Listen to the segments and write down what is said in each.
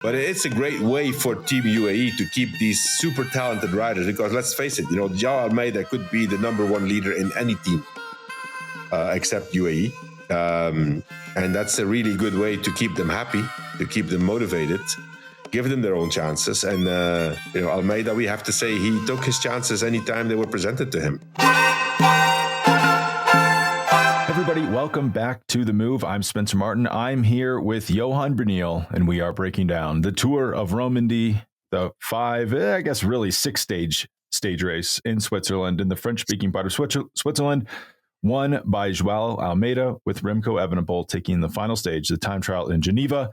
But it's a great way for Team UAE to keep these super talented riders, because let's face it, João Almeida could be the number one leader in any team except UAE. And that's a really good way to keep them happy, to keep them motivated, give them their own chances. And, Almeida, we have to say, he took his chances anytime they were presented to him. Everybody, welcome back to The Move. I'm Spencer Martin. I'm here with Johan Bruyneel, and we are breaking down the Tour of Romandie, the six-stage race in Switzerland, in the French-speaking part of Switzerland, won by João Almeida, with Remco Evenepoel taking the final stage, the time trial in Geneva.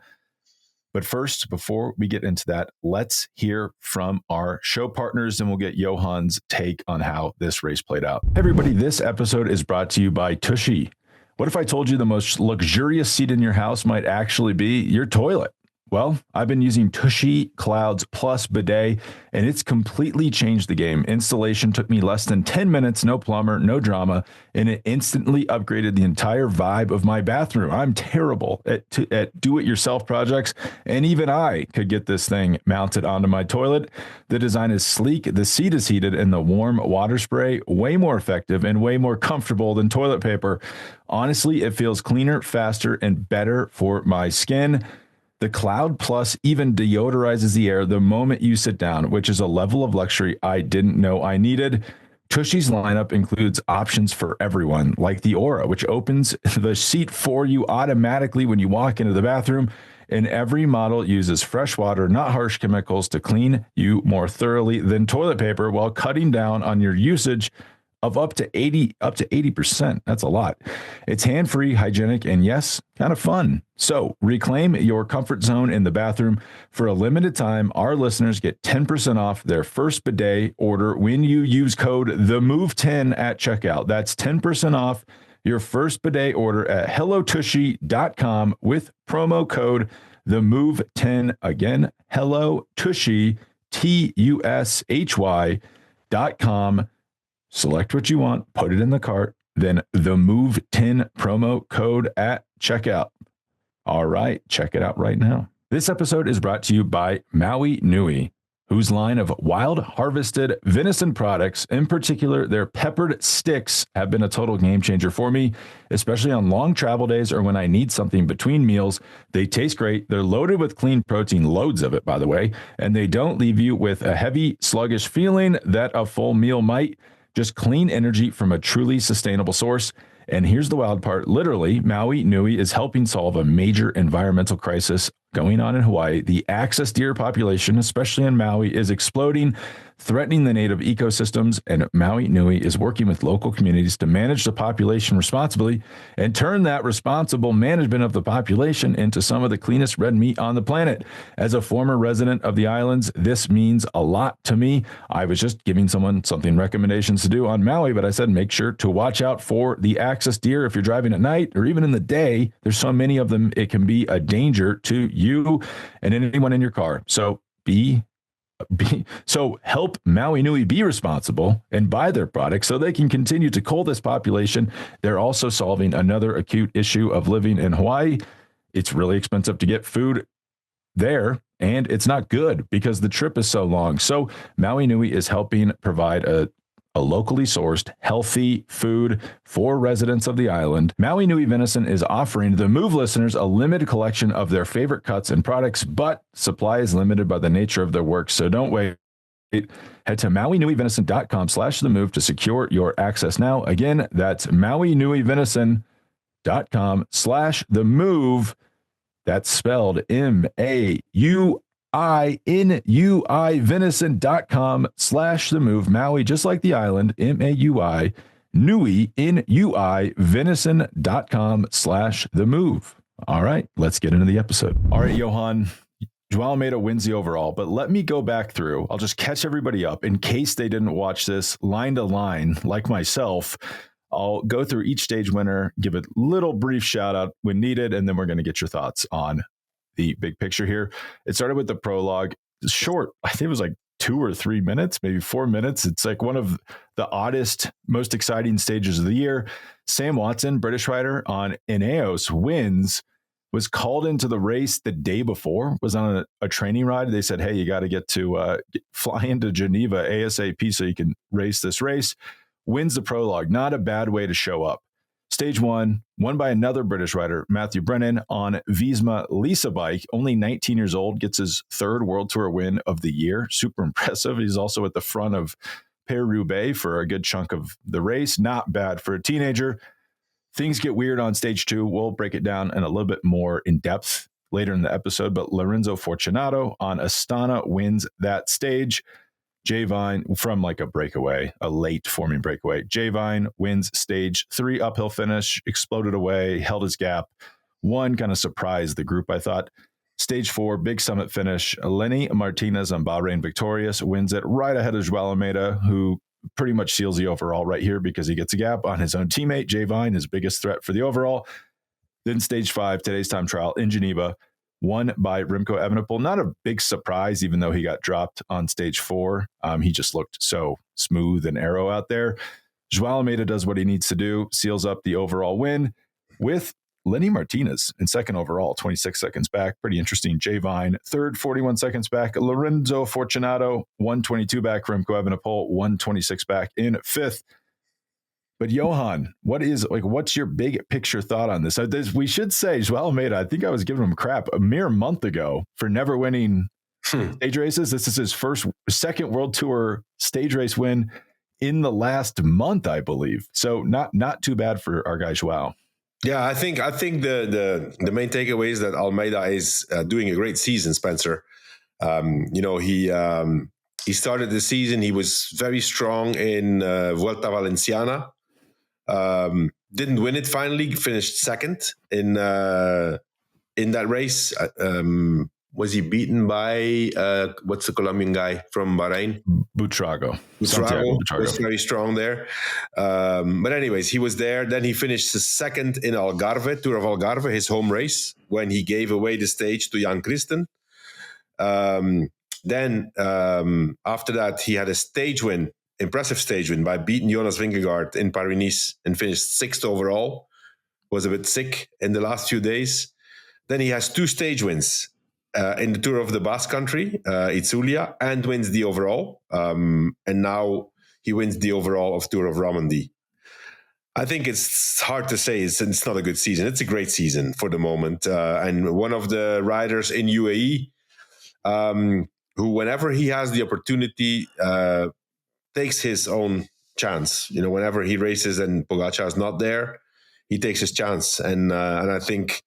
But first, before we get into that, let's hear from our show partners, and we'll get Johan's take on how this race played out. Hey everybody, this episode is brought to you by Tushy. What if I told you the most luxurious seat in your house might actually be your toilet? Well, I've been using Tushy Clouds Plus Bidet, and it's completely changed the game. Installation took me less than 10 minutes, no plumber, no drama, and it instantly upgraded the entire vibe of my bathroom. I'm terrible at do-it-yourself projects, and even I could get this thing mounted onto my toilet. The design is sleek, the seat is heated, and the warm water spray way more effective and way more comfortable than toilet paper. Honestly, it feels cleaner, faster, and better for my skin. The Cloud Plus even deodorizes the air the moment you sit down, which is a level of luxury I didn't know I needed. Tushy's lineup includes options for everyone, like the Aura, which opens the seat for you automatically when you walk into the bathroom. And every model uses fresh water, not harsh chemicals, to clean you more thoroughly than toilet paper, while cutting down on your usage of up to 80%. That's a lot. It's hand-free, hygienic, and yes, kind of fun. So reclaim your comfort zone in the bathroom. For a limited time, our listeners get 10% off their first bidet order when you use code THEMOVE10 at checkout. That's 10% off your first bidet order at hellotushy.com with promo code THEMOVE10. Again, hellotushy, TUSHY.com. Select what you want, put it in the cart, then the Move 10 promo code at checkout. All right, check it out right now. This episode is brought to you by Maui Nui, whose line of wild harvested venison products, in particular their peppered sticks, have been a total game changer for me, especially on long travel days or when I need something between meals. They taste great. They're loaded with clean protein, loads of it, by the way, and they don't leave you with a heavy, sluggish feeling that a full meal might. Just clean energy from a truly sustainable source. And here's the wild part. Literally, Maui Nui is helping solve a major environmental crisis going on in Hawaii. The axis deer population, especially in Maui, is exploding, threatening the native ecosystems, and Maui Nui is working with local communities to manage the population responsibly and turn that responsible management of the population into some of the cleanest red meat on the planet. As a former resident of the islands, this means a lot to me. I was just giving someone recommendations to do on Maui, but I said make sure to watch out for the axis deer if you're driving at night or even in the day. There's so many of them, it can be a danger to you and anyone in your car. So help Maui Nui be responsible and buy their products so they can continue to cull this population. They're also solving another acute issue of living in Hawaii. It's really expensive to get food there, and it's not good because the trip is so long. So Maui Nui is helping provide a locally sourced, healthy food for residents of the island. Maui Nui Venison is offering the Move listeners a limited collection of their favorite cuts and products, but supply is limited by the nature of their work, so don't wait. Head to MauiNuiVenison.com/TheMove to secure your access now. Again, that's MauiNuiVenison.com/TheMove. That's spelled MauiNuiVenison.com/TheMove. Maui, just like the island, MAUI, Nui, NUI, Venison.com/TheMove. All right, let's get into the episode. All right, Johan, João Almeida wins the overall, but let me go back through. I'll just catch everybody up in case they didn't watch this line to line, like myself. I'll go through each stage winner, give a little brief shout out when needed, and then we're going to get your thoughts on the big picture here. It started with the prologue. Short, I think it was like 2 or 3 minutes, maybe 4 minutes. It's like one of the oddest, most exciting stages of the year. Sam Watson, British rider on Ineos, wins. was called into the race the day before, was on a training ride. They said, hey, you got to get to fly into Geneva ASAP so you can race this race. Wins the prologue. Not a bad way to show up. Stage one, won by another British rider, Matthew Brennan, on Visma Lisa bike. Only 19 years old, gets his third World Tour win of the year. Super impressive. He's also at the front of Paris-Roubaix for a good chunk of the race. Not bad for a teenager. Things get weird on stage two. We'll break it down in a little bit more in depth later in the episode, but Lorenzo Fortunato on Astana wins that stage. Jay Vine from like a breakaway, a late forming breakaway. Jay Vine wins stage 3 uphill finish, exploded away, held his gap. One kind of surprised the group, I thought. Stage 4, big summit finish. Lenny Martinez on Bahrain-Victorious wins it right ahead of João Almeida, who pretty much seals the overall right here because he gets a gap on his own teammate, Jay Vine, his biggest threat for the overall. Then stage 5, today's time trial in Geneva, won by Remco Evenepoel. Not a big surprise, even though he got dropped on stage 4. He just looked so smooth and arrow out there. João Almeida does what he needs to do, seals up the overall win with Lenny Martinez in second overall, 26 seconds back. Pretty interesting. Jay Vine, third, 41 seconds back. Lorenzo Fortunato, 122 back. Remco Evenepoel, 126 back in fifth. But Johan, what's your big picture thought on this? We should say João Almeida, I think I was giving him crap a mere month ago for never winning stage races. This is his second World Tour stage race win in the last month, I believe. So not too bad for our guy João. Yeah, I think the main takeaway is that Almeida is doing a great season, Spencer. He started the season, he was very strong in Vuelta Valenciana. Didn't win it finally, finished second in that race. Was he beaten by what's the Colombian guy from Bahrain? Butrago was very strong there. But anyways, he was there. Then he finished second in Algarve, Tour of Algarve, his home race, when he gave away the stage to Jan Christen. Then after that, he had a stage win, impressive stage win by beating Jonas Vingegaard in Paris-Nice and finished sixth overall. Was a bit sick in the last few days. Then he has 2 stage wins. In the Tour of the Basque Country, Itzulia, and wins the overall. And now he wins the overall of Tour of Romandie. I think it's hard to say it's not a good season. It's a great season for the moment. And one of the riders in UAE, who whenever he has the opportunity, takes his own chance. Whenever he races and Pogacar is not there, he takes his chance. And I think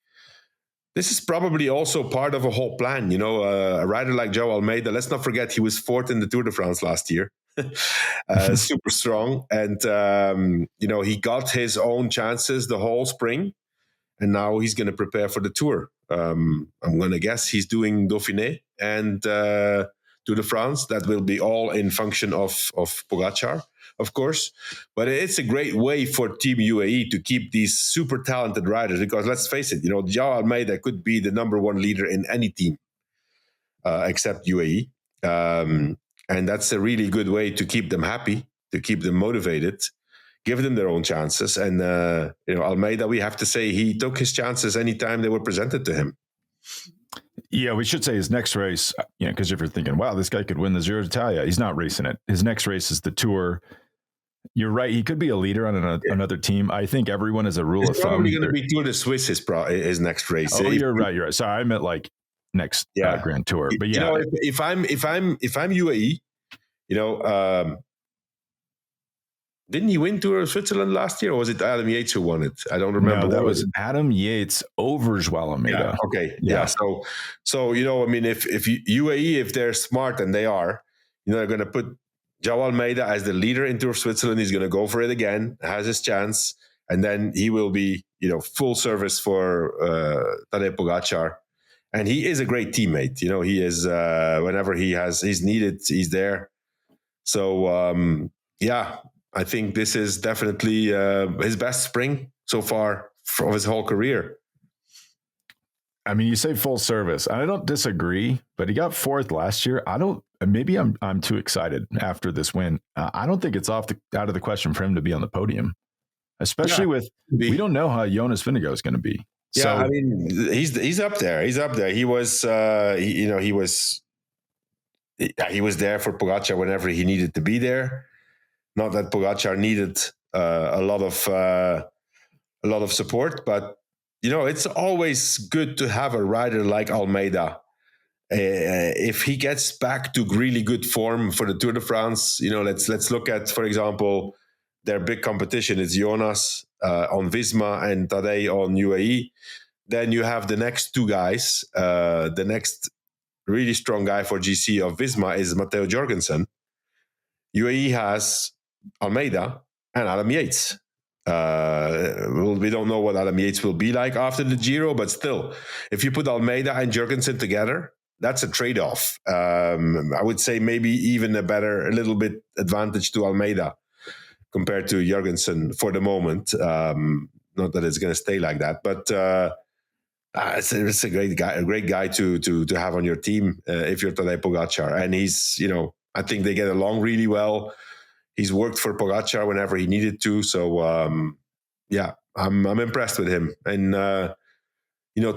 this is probably also part of a whole plan. A rider like João Almeida, let's not forget he was 4th in the Tour de France last year. Super strong. And, he got his own chances the whole spring. And now he's going to prepare for the Tour. I'm going to guess he's doing Dauphiné and Tour de France. That will be all in function of Pogacar, of course. But it's a great way for Team UAE to keep these super talented riders, because let's face it, João Almeida could be the number 1 leader in any team except UAE. And that's a really good way to keep them happy, to keep them motivated, give them their own chances. And, Almeida, we have to say he took his chances anytime they were presented to him. Yeah, we should say his next race, because if you're thinking, wow, this guy could win the Giro d'Italia, he's not racing it. His next race is the Tour. You're right. He could be a leader on another team. I think everyone is a rule of thumb. It's probably going to be Tour de Suisse his next race. Oh, you're right. Sorry, I meant like next Grand Tour. But yeah, if I'm UAE, didn't he win Tour of Switzerland last year, or was it Adam Yates who won it? I don't remember. No, that was Adam Yates over João Almeida. Yeah, okay. Yeah. So if UAE, if they're smart, and they are, they're going to put João Almeida as the leader in Tour of Switzerland. He's going to go for it again, has his chance, and then he will be, full service for Tadej Pogacar. And he is a great teammate. He is, whenever he's needed, he's there. So, I think this is definitely his best spring so far of his whole career. I mean, you say full service. I don't disagree, but he got 4th last year. Maybe I'm too excited after this win. I don't think it's out of the question for him to be on the podium, especially we don't know how Jonas Vingegaard is going to be. Yeah, So I mean, he's up there. He's up there. He was, he was there for Pogacar whenever he needed to be there. Not that Pogacar needed a lot of support, but it's always good to have a rider like Almeida. If he gets back to really good form for the Tour de France, let's look at, for example, their big competition is Jonas on Visma and Tadej on UAE. Then you have the next two guys. The next really strong guy for GC of Visma is Matteo Jorgensen. UAE has Almeida and Adam Yates. We don't know what Adam Yates will be like after the Giro, but still, if you put Almeida and Jorgensen together, that's a trade-off. I would say maybe even a little bit advantage to Almeida compared to Jorgensen for the moment. Not that it's going to stay like that, but it's a great guy to have on your team if you're Tadej Pogacar. And he's, I think they get along really well. He's worked for Pogacar whenever he needed to. So, I'm impressed with him. And,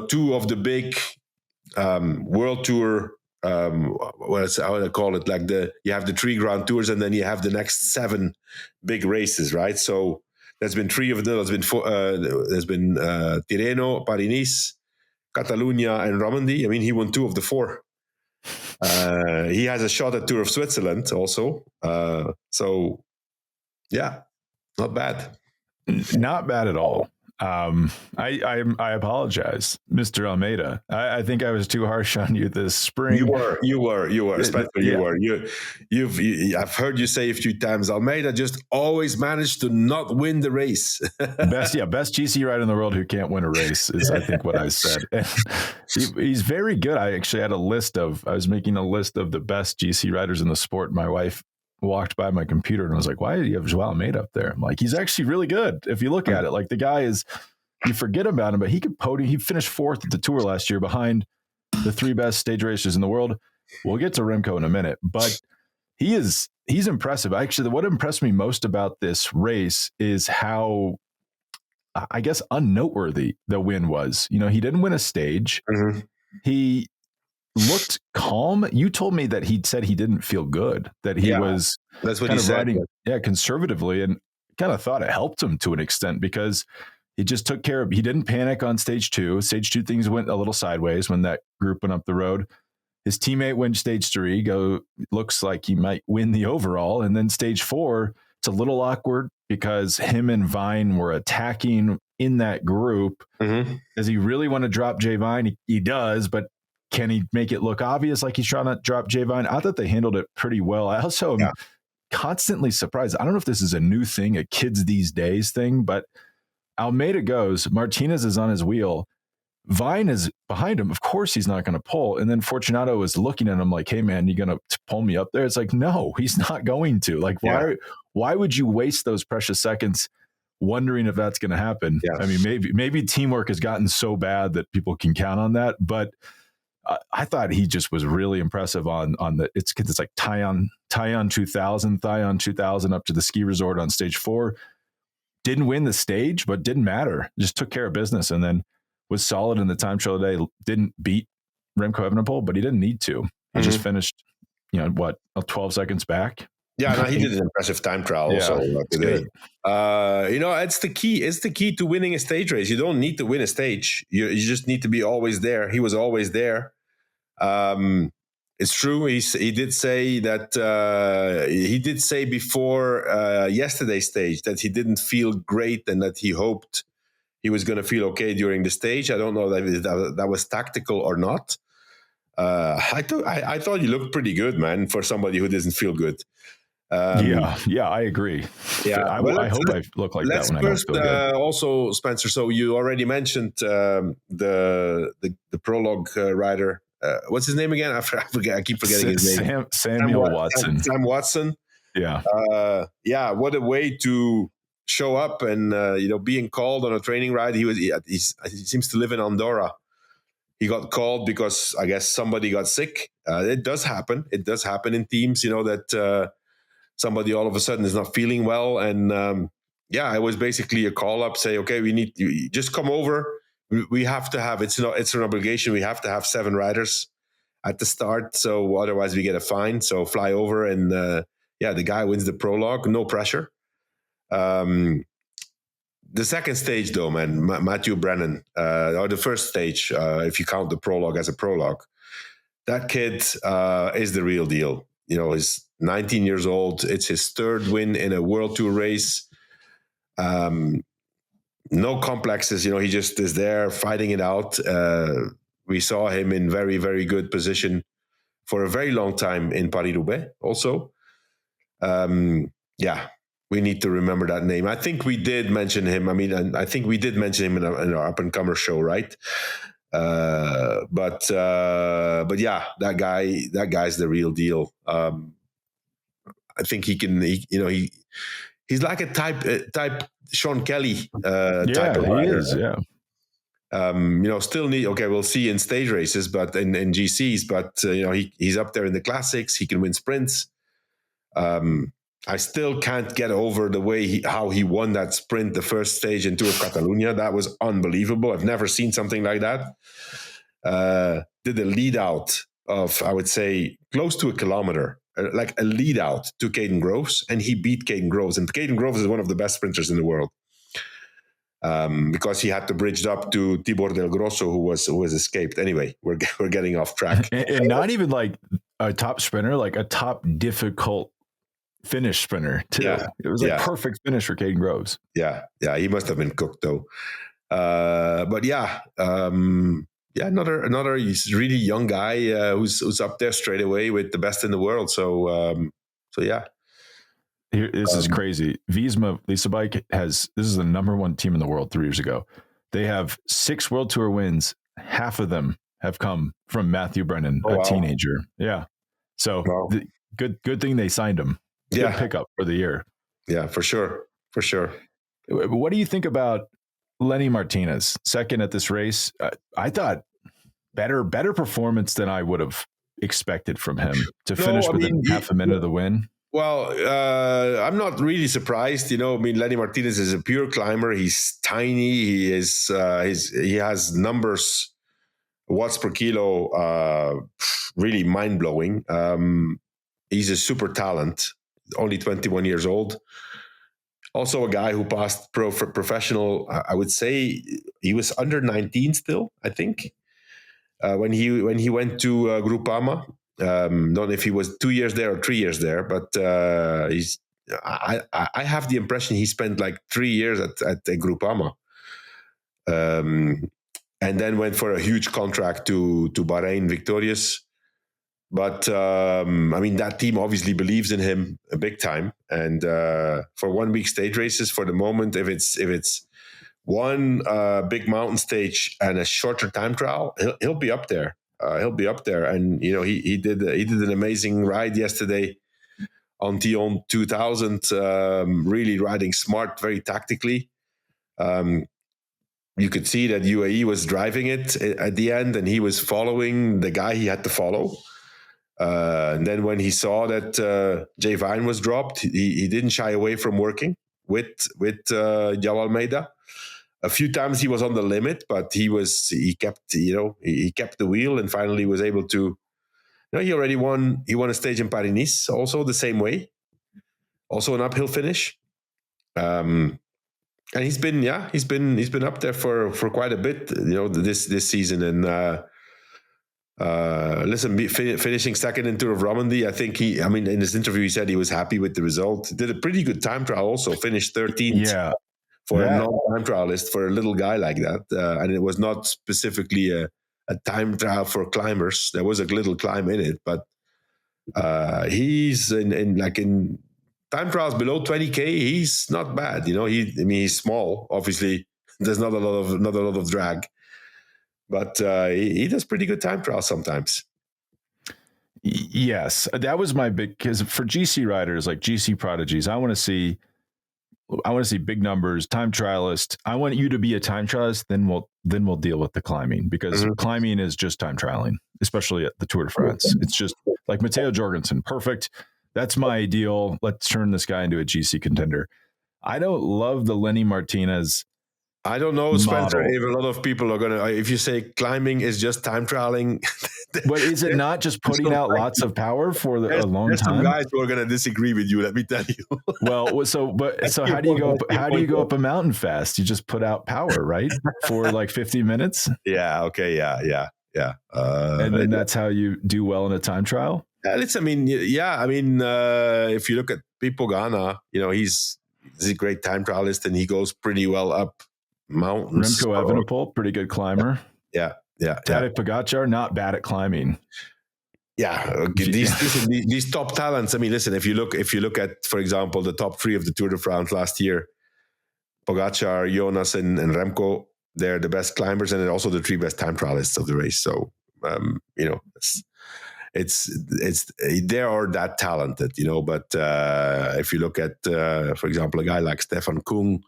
two of the big World Tour, how do I call it? Like you have the 3 Grand Tours and then you have the next 7 big races, right? So there's been 3 of them. There's been Tirreno, Paris-Nice, Catalonia, and Romandie. I mean, he won 2 of the 4. He has a shot at Tour of Switzerland also. So, yeah, not bad. Not bad at all. I apologize, Mr. Almeida. I think I was too harsh on you this spring. You were, especially you were. I've heard you say a few times, Almeida just always managed to not win the race. Best GC rider in the world who can't win a race is, I think, what I said. He's very good. I actually had I was making a list of the best GC riders in the sport. My wife walked by my computer and was like, why do you have João Almeida up there? I'm like, he's actually really good. If you look at it, like the guy is, you forget about him, but he could podium. He finished 4th at the Tour last year behind the 3 best stage racers in the world. We'll get to Remco in a minute, but he's impressive. Actually, what impressed me most about this race is how, I guess, unnoteworthy the win was. He didn't win a stage. Mm-hmm. He looked calm. You told me that he'd said he didn't feel good, that he was that's what kind of riding conservatively, and kind of thought it helped him to an extent because he just took care of, he didn't panic on stage 2. Stage 2 things went a little sideways when that group went up the road. His teammate went stage 3, looks like he might win the overall. And then stage 4, it's a little awkward because him and Vine were attacking in that group. Mm-hmm. Does he really want to drop Jay Vine? He does, but can he make it look obvious like he's trying to drop Jay Vine? I thought they handled it pretty well. I also am constantly surprised. I don't know if this is a new thing, a kids these days thing, but Almeida goes, Martinez is on his wheel. Vine is behind him. Of course he's not going to pull. And then Fortunato is looking at him like, hey man, you going to pull me up there? It's like, no, he's not going to. Like, why would you waste those precious seconds wondering if that's going to happen? Yeah. I mean, maybe teamwork has gotten so bad that people can count on that, but I thought he just was really impressive on the, it's like Tyon 2000 up to the ski resort on stage 4. Didn't win the stage, but didn't matter. Just took care of business and then was solid in the time trial today. Didn't beat Remco Evenepoel, but he didn't need to. He just finished, 12 seconds back. Yeah, no, he did an impressive time trial also today. It's the key. It's the key to winning a stage race. You don't need to win a stage. You just need to be always there. He was always there. It's true. He did say that he did say before yesterday's stage that he didn't feel great and that he hoped he was going to feel okay during the stage. I don't know that was tactical or not. I thought you looked pretty good, man, for somebody who doesn't feel good. I agree. Yeah, I hope I look like that when I don't feel good. Also, Spencer, so you already mentioned the prologue rider. What's his name again? I forget. I keep forgetting his name. Samuel Watson. Sam Watson. Yeah. What a way to show up and being called on a training ride. He seems to live in Andorra. He got called because I guess somebody got sick. It does happen. It does happen in teams. That somebody all of a sudden is not feeling well, and it was basically a call up. Say, okay, we need you. Just come over. we have to have, it's an obligation. We have to have 7 riders at the start. So otherwise we get a fine. So fly over and the guy wins the prologue, no pressure. The second stage though, man, Matthew Brennan, or the first stage, if you count the prologue as a prologue, that kid is the real deal. He's 19 years old. It's his 3rd win in a World Tour race. No complexes. He just is there fighting it out. We saw him in very, very good position for a very long time in Paris-Roubaix also. We need to remember that name. I think we did mention him. I think we did mention him in our up-and-comer show, right? But yeah, that guy's the real deal. I think he can. He's like a type Sean Kelly type of rider. He is. Yeah. Still need. Okay, we'll see in stage races, but in GCs. But he's up there in the classics. He can win sprints. I still can't get over the way how he won that sprint, the first stage in Tour of Catalonia. That was unbelievable. I've never seen something like that. Did a lead out of, I would say, close to a kilometer, like a lead out to Caden Groves, and he beat Caden Groves. And Caden Groves is one of the best sprinters in the world, because he had to bridge up to Tibor Del Grosso, who was escaped. Anyway, we're getting off track. And not even like a top sprinter, like a top difficult finish sprinter too. Yeah. It was like perfect finish for Caden Groves. Yeah, he must have been cooked though. But another he's really young guy who's up there straight away with the best in the world. So yeah. This is crazy. Visma Leasebike this is the number 1 team in the world 3 years ago. They have 6 World Tour wins. Half of them have come from Matthew Brennan, teenager. Yeah. So good thing they signed him. Good pickup for the year. Yeah, for sure. What do you think about Lenny Martinez, second at this race? I thought better performance than I would have expected from him to finish within half a minute of the win. Well, I'm not really surprised. Lenny Martinez is a pure climber. He's tiny. He is. He has numbers, watts per kilo, really mind blowing. He's a super talent. Only 21 years old. Also a guy who passed professional. I would say he was under 19 still, I think, when he went to Groupama. Don't know if he was 2 years there or 3 years there, but I have the impression he spent like 3 years at Groupama, and then went for a huge contract to Bahrain-Victorious. But that team obviously believes in him a big time. And for 1 week stage races, for the moment, if it's one big mountain stage and a shorter time trial, he'll be up there. And he did an amazing ride yesterday on Tion 2000, really riding smart, very tactically. You could see that UAE was driving it at the end, and he was following the guy he had to follow. And then when he saw that Jay Vine was dropped, he didn't shy away from working with João Almeida. A few times he was on the limit, but he kept the wheel, and finally was able to. He already won. He won a stage in Paris-Nice, also the same way, also an uphill finish. And he's been up there for quite a bit, this season. And finishing second in Tour of Romandie, I think in his interview he said he was happy with the result. Did a pretty good time trial also, finished 13th for a non-time trialist, for a little guy like that. And it was not specifically a time trial for climbers. There was a little climb in it, but he's in time trials below 20K, he's not bad. He's small. Obviously, there's not a lot of drag. But he does pretty good time trials sometimes. Yes, that was my big, because for GC riders, like GC prodigies, I want to see big numbers, time trialist. I want you to be a time trialist, then we'll deal with the climbing, because climbing is just time trialing, especially at the Tour de France. It's just like Matteo Jorgensen, perfect. That's my ideal. Let's turn this guy into a GC contender. I don't love the Lenny Martinez I don't know, Spencer, model. if a lot of people are going to, if you say climbing is just time trialing. But is it not just putting out lots of power for a long there's time? some guys who are going to disagree with you, let me tell you. Well, so how do you go up? How do you go up a mountain fast? You just put out power, right? For like 50 minutes. Yeah. Okay. Yeah. And then that's how you do well in a time trial. If you look at Pipo Ghana, he's a great time trialist and he goes pretty well up mountains. Remco Evenepoel, pretty good climber. Yeah. Tadej Pogacar, not bad at climbing. Yeah, these top talents. I mean, listen, if you look at, for example, the top 3 of the Tour de France last year, Pogacar, Jonas, and Remco, they're the best climbers, and they're also the 3 best time trialists of the race. So, it's they are that talented, But if you look at, for example, a guy like Stefan Kung,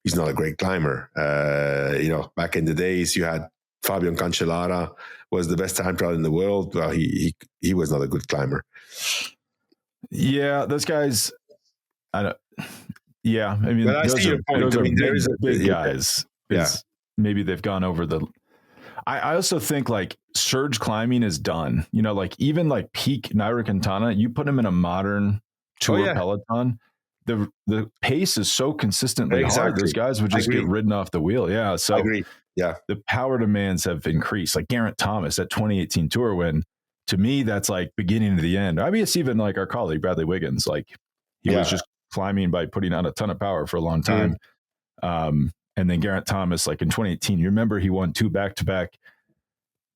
he's not a great climber. Back in the days, you had Fabian Cancellara was the best time trial in the world. Well, he was not a good climber. Yeah, those guys. I don't. Yeah, I mean, but I see your point. Those are big guys. Yeah, maybe they've gone over the. I also think like surge climbing is done. Like even like peak Nairo Quintana, you put him in a modern tour peloton, the pace is so consistently hard. Those guys would just get ridden off the wheel. Yeah, so I agree. Yeah, the power demands have increased. Like Geraint Thomas, that 2018 Tour win, to me, that's like beginning to the end. I mean, it's even like our colleague Bradley Wiggins. Like he was just climbing by putting on a ton of power for a long time. And then Geraint Thomas, like in 2018, you remember he won 2 back-to-back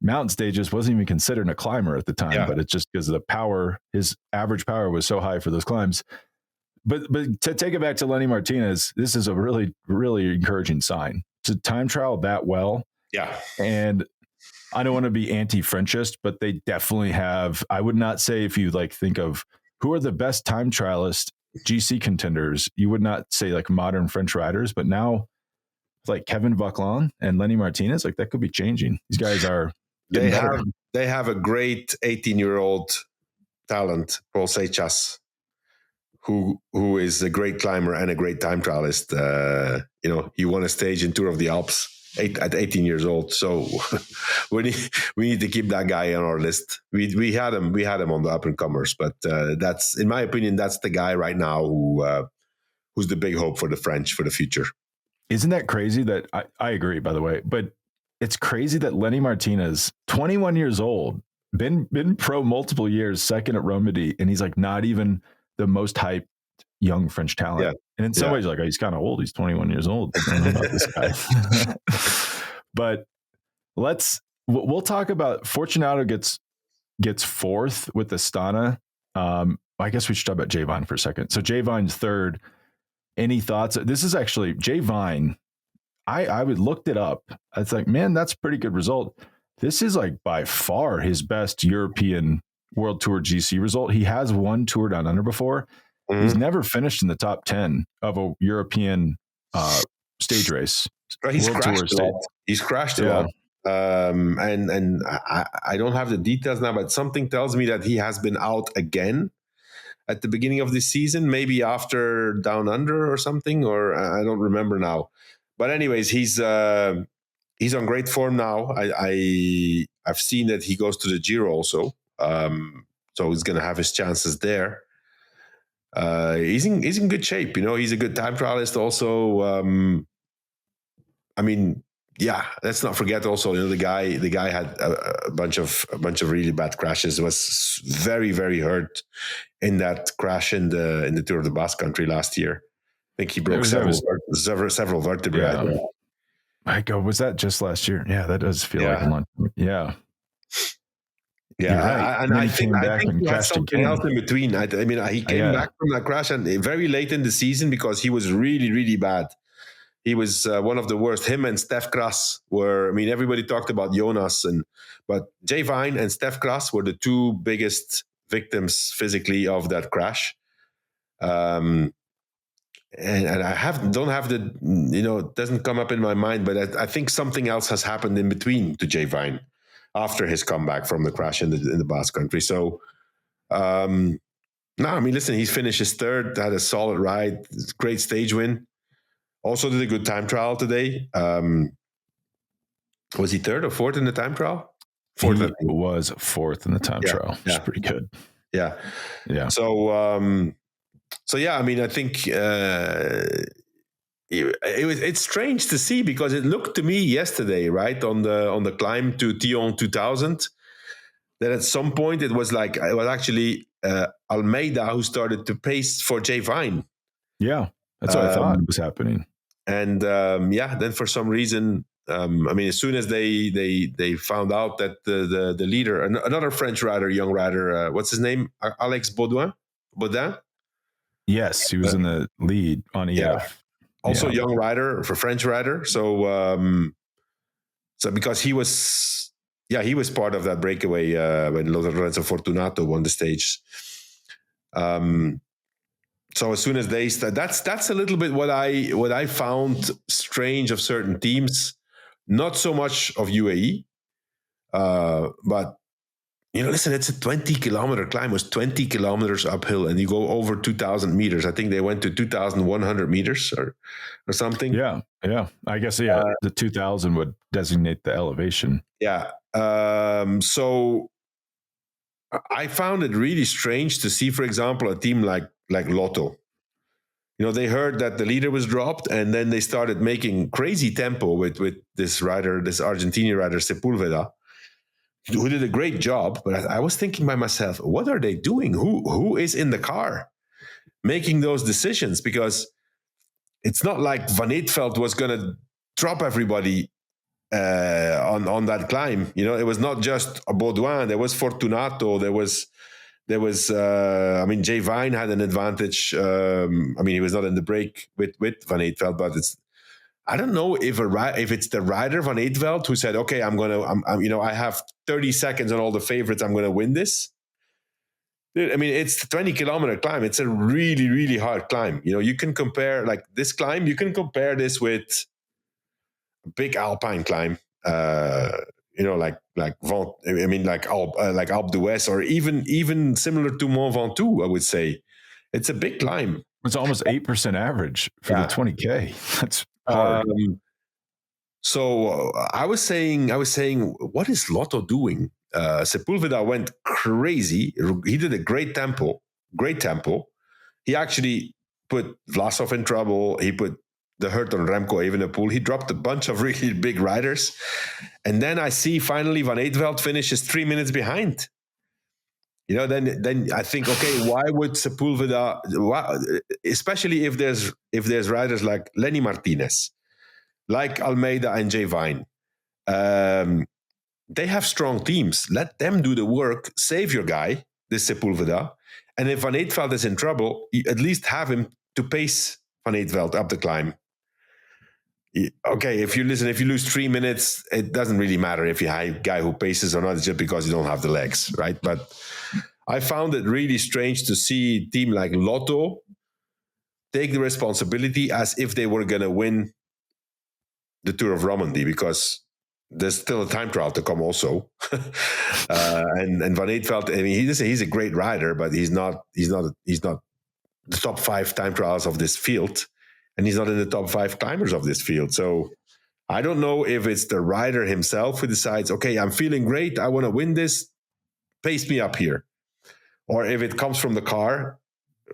mountain stages, wasn't even considered a climber at the time, but it's just because of the power, his average power was so high for those climbs. But to take it back to Lenny Martinez, this is a really, really encouraging sign. To time trial that well. Yeah. And I don't want to be anti-Frenchist, but they definitely have, I would not say if you like think of who are the best time trialist GC contenders, you would not say like modern French riders, but now like Kevin Vauquelin and Lenny Martinez, like that could be changing. These guys are they have a great 18-year-old talent, Paul Seichas, who is a great climber and a great time trialist. He won a stage in Tour of the Alps at 18 years old. So we need to keep that guy on our list. We had him on the up and comers, but that's, in my opinion, that's the guy right now who's the big hope for the French for the future. Isn't that crazy that I agree, by the way, but it's crazy that Lenny Martinez, 21 years old, been pro multiple years, second at Romandie, and he's like not even the most hyped young French talent. Yeah. And in some ways, like, he's kind of old. He's 21 years old. I don't know about this guy. But we'll talk about Fortunato gets fourth with Astana. I guess we should talk about Jay Vine for a second. So Jay Vine's third. Any thoughts? This is actually Jay Vine. I would looked it up. I was like, man, that's a pretty good result. This is like by far his best European World Tour GC result. He has won Tour Down Under before. Mm-hmm. He's never finished in the top 10 of a European stage race. He's crashed a lot. He's crashed a lot. And I don't have the details now, but something tells me that he has been out again at the beginning of this season, maybe after Down Under or something, or I don't remember now. But anyways, he's on great form now. I've seen that he goes to the Giro also, so he's going to have his chances there. He's in good shape. He's a good time trialist also. Let's not forget also, the guy had a bunch of really bad crashes, was very, very hurt in that crash in the Tour of the Basque Country last year. I think he broke several vertebrae. Yeah. My God, was that just last year? Yeah, that does feel like a month. Yeah. Yeah, right. and I think he had something else in between. He came back from that crash and very late in the season because he was really, really bad. He was one of the worst. Him and Stef Kras were. Everybody talked about Jonas, but Jay Vine and Stef Kras were the 2 biggest victims physically of that crash. And I don't have the, it doesn't come up in my mind, but I think something else has happened in between to Jay Vine after his comeback from the crash in the Basque Country. So, listen, he finished his third, had a solid ride, great stage win. Also did a good time trial today. Was he third or fourth in the time trial? Fourth. He was fourth in the time trial, which is pretty good. Yeah. So yeah, I mean, I think it's strange to see, because it looked to me yesterday, right, on the climb to Tion 2000, that at some point it was actually Almeida who started to pace for Jay Vine. Yeah, that's what I thought was happening. And then for some reason, I mean, as soon as they found out that the leader, another French rider, young rider, what's his name, Alex Baudin? Yes, he was in the lead on EF. Yeah. Also young rider, for French rider. So because he was part of that breakaway when Lorenzo Fortunato won the stage. So as soon as they start, that's a little bit what I found strange of certain teams. Not so much of UAE, but listen, it's a 20-kilometer climb. It was 20 kilometers uphill, and you go over 2,000 meters. I think they went to 2,100 meters or something. Yeah. I guess the 2,000 would designate the elevation. Yeah. So I found it really strange to see, for example, a team like Lotto. They heard that the leader was dropped, and then they started making crazy tempo with this rider, this Argentinian rider, Sepulveda, who did a great job. But I was thinking by myself, what are they doing? Who is in the car making those decisions? Because it's not like Van Eetveld was going to drop everybody on that climb. It was not just a Baudouin. There was Fortunato. There was Jay Vine had an advantage. He was not in the break with Van Eetveld, but I don't know if it's the rider Van Eetveld who said, okay, I have 30 seconds on all the favorites. I'm going to win this. I mean, it's a 20-kilometer climb. It's a really, really hard climb. You can compare this climb. You can compare this with a big alpine climb. Like Alpe d'Huez, or even similar to Mont Ventoux, I would say. It's a big climb. It's almost 8% average for the 20K. That's hard. So I was saying, what is Lotto doing? Sepulveda went crazy. He did a great tempo. He actually put Vlasov in trouble. He put the hurt on Remco Evenepoel. He dropped a bunch of really big riders. And then I see finally Van Eetveld finishes 3 minutes behind. Then I think, okay, why would Sepulveda, especially if there's riders like Lenny Martinez, like Almeida and Jay Vine, they have strong teams. Let them do the work. Save your guy, this Sepulveda. And if Van Eetveld is in trouble, you at least have him to pace Van Eetveld up the climb. Okay, if you lose 3 minutes, it doesn't really matter if you have a guy who paces or not, it's just because you don't have the legs, right? But I found it really strange to see a team like Lotto take the responsibility as if they were going to win the Tour of Romandie, because there's still a time trial to come also. and Van Eetveld, I mean, he's a great rider, but he's not the top 5 time trials of this field. And he's not in the top 5 climbers of this field. So I don't know if it's the rider himself who decides, okay, I'm feeling great, I want to win this, pace me up here. Or if it comes from the car.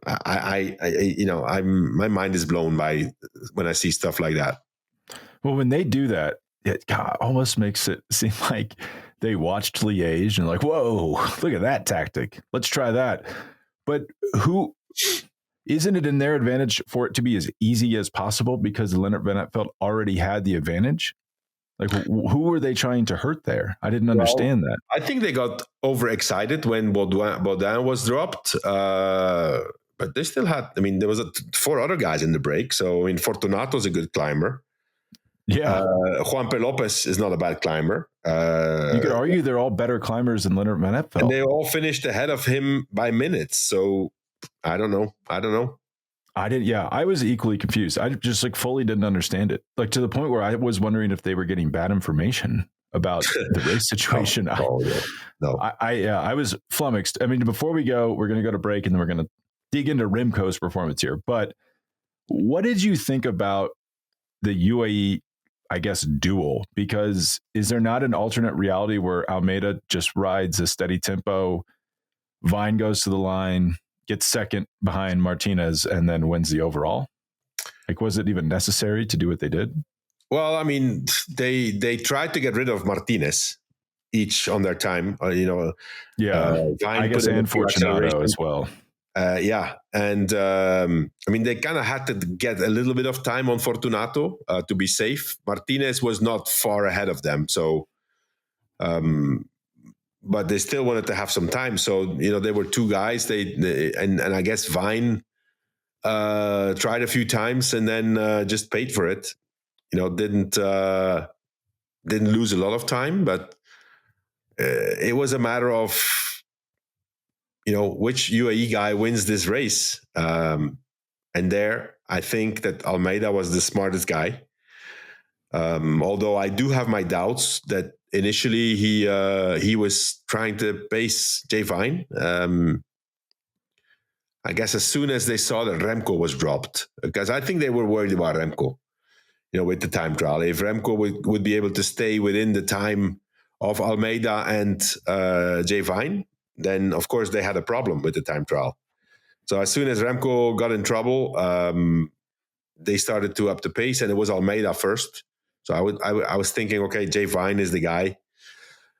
My mind is blown by when I see stuff like that. Well, when they do that, it almost makes it seem like they watched Liège and like, whoa, look at that tactic. Let's try that. But isn't it in their advantage for it to be as easy as possible because Lennart Van Eetveld already had the advantage? Like, who were they trying to hurt there? I didn't understand that. I think they got overexcited when Baudin was dropped. But they still had, there was 4 other guys in the break. So, Fortunato's a good climber. Yeah. Juan P. Lopez is not a bad climber. You could argue they're all better climbers than Lennart Van Eetveld. And they all finished ahead of him by minutes. So, I don't know. I was equally confused. I just fully didn't understand it. To the point where I was wondering if they were getting bad information about the race situation. No. I was flummoxed. Before we go, we're going to go to break and then we're going to dig into Remco's performance here. But what did you think about the UAE, I guess, duel? Because is there not an alternate reality where Almeida just rides a steady tempo, Vine goes to the line, gets second behind Martinez, and then wins the overall? Like, was it even necessary to do what they did? Well, I mean, they tried to get rid of Martinez each on their time. Yeah, Vine I guess, and Fortunato as well. And I mean, they kind of had to get a little bit of time on Fortunato to be safe. Martinez was not far ahead of them, so but they still wanted to have some time. So there were two guys. And I guess Vine tried a few times and then just paid for it. Didn't lose a lot of time, but it was a matter of which UAE guy wins this race. And there, I think that Almeida was the smartest guy. Although I do have my doubts that initially he was trying to pace Jay Vine. I guess as soon as they saw that Remco was dropped, because I think they were worried about Remco, with the time trial. If Remco would be able to stay within the time of Almeida and Jay Vine, then of course they had a problem with the time trial. So as soon as Remco got in trouble, they started to up the pace, and it was Almeida first. So I was thinking, okay, Jay Vine is the guy,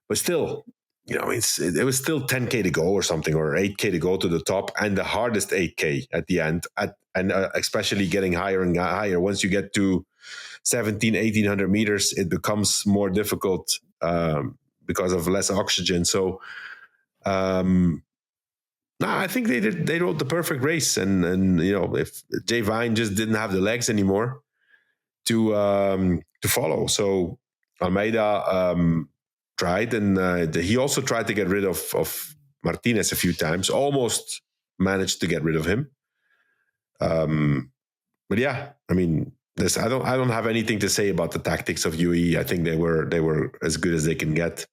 but still, it was still 10K to go or something, or 8K to go to the top, and the hardest 8K at the end, and especially getting higher and higher. Once you get to 1,800 meters, it becomes more difficult because of less oxygen. So, I think they rode the perfect race, and if Jay Vine just didn't have the legs anymore to follow, so Almeida tried, and he also tried to get rid of Martinez a few times, almost managed to get rid of him. But yeah, I mean, I don't have anything to say about the tactics of UAE. I think they were as good as they can get.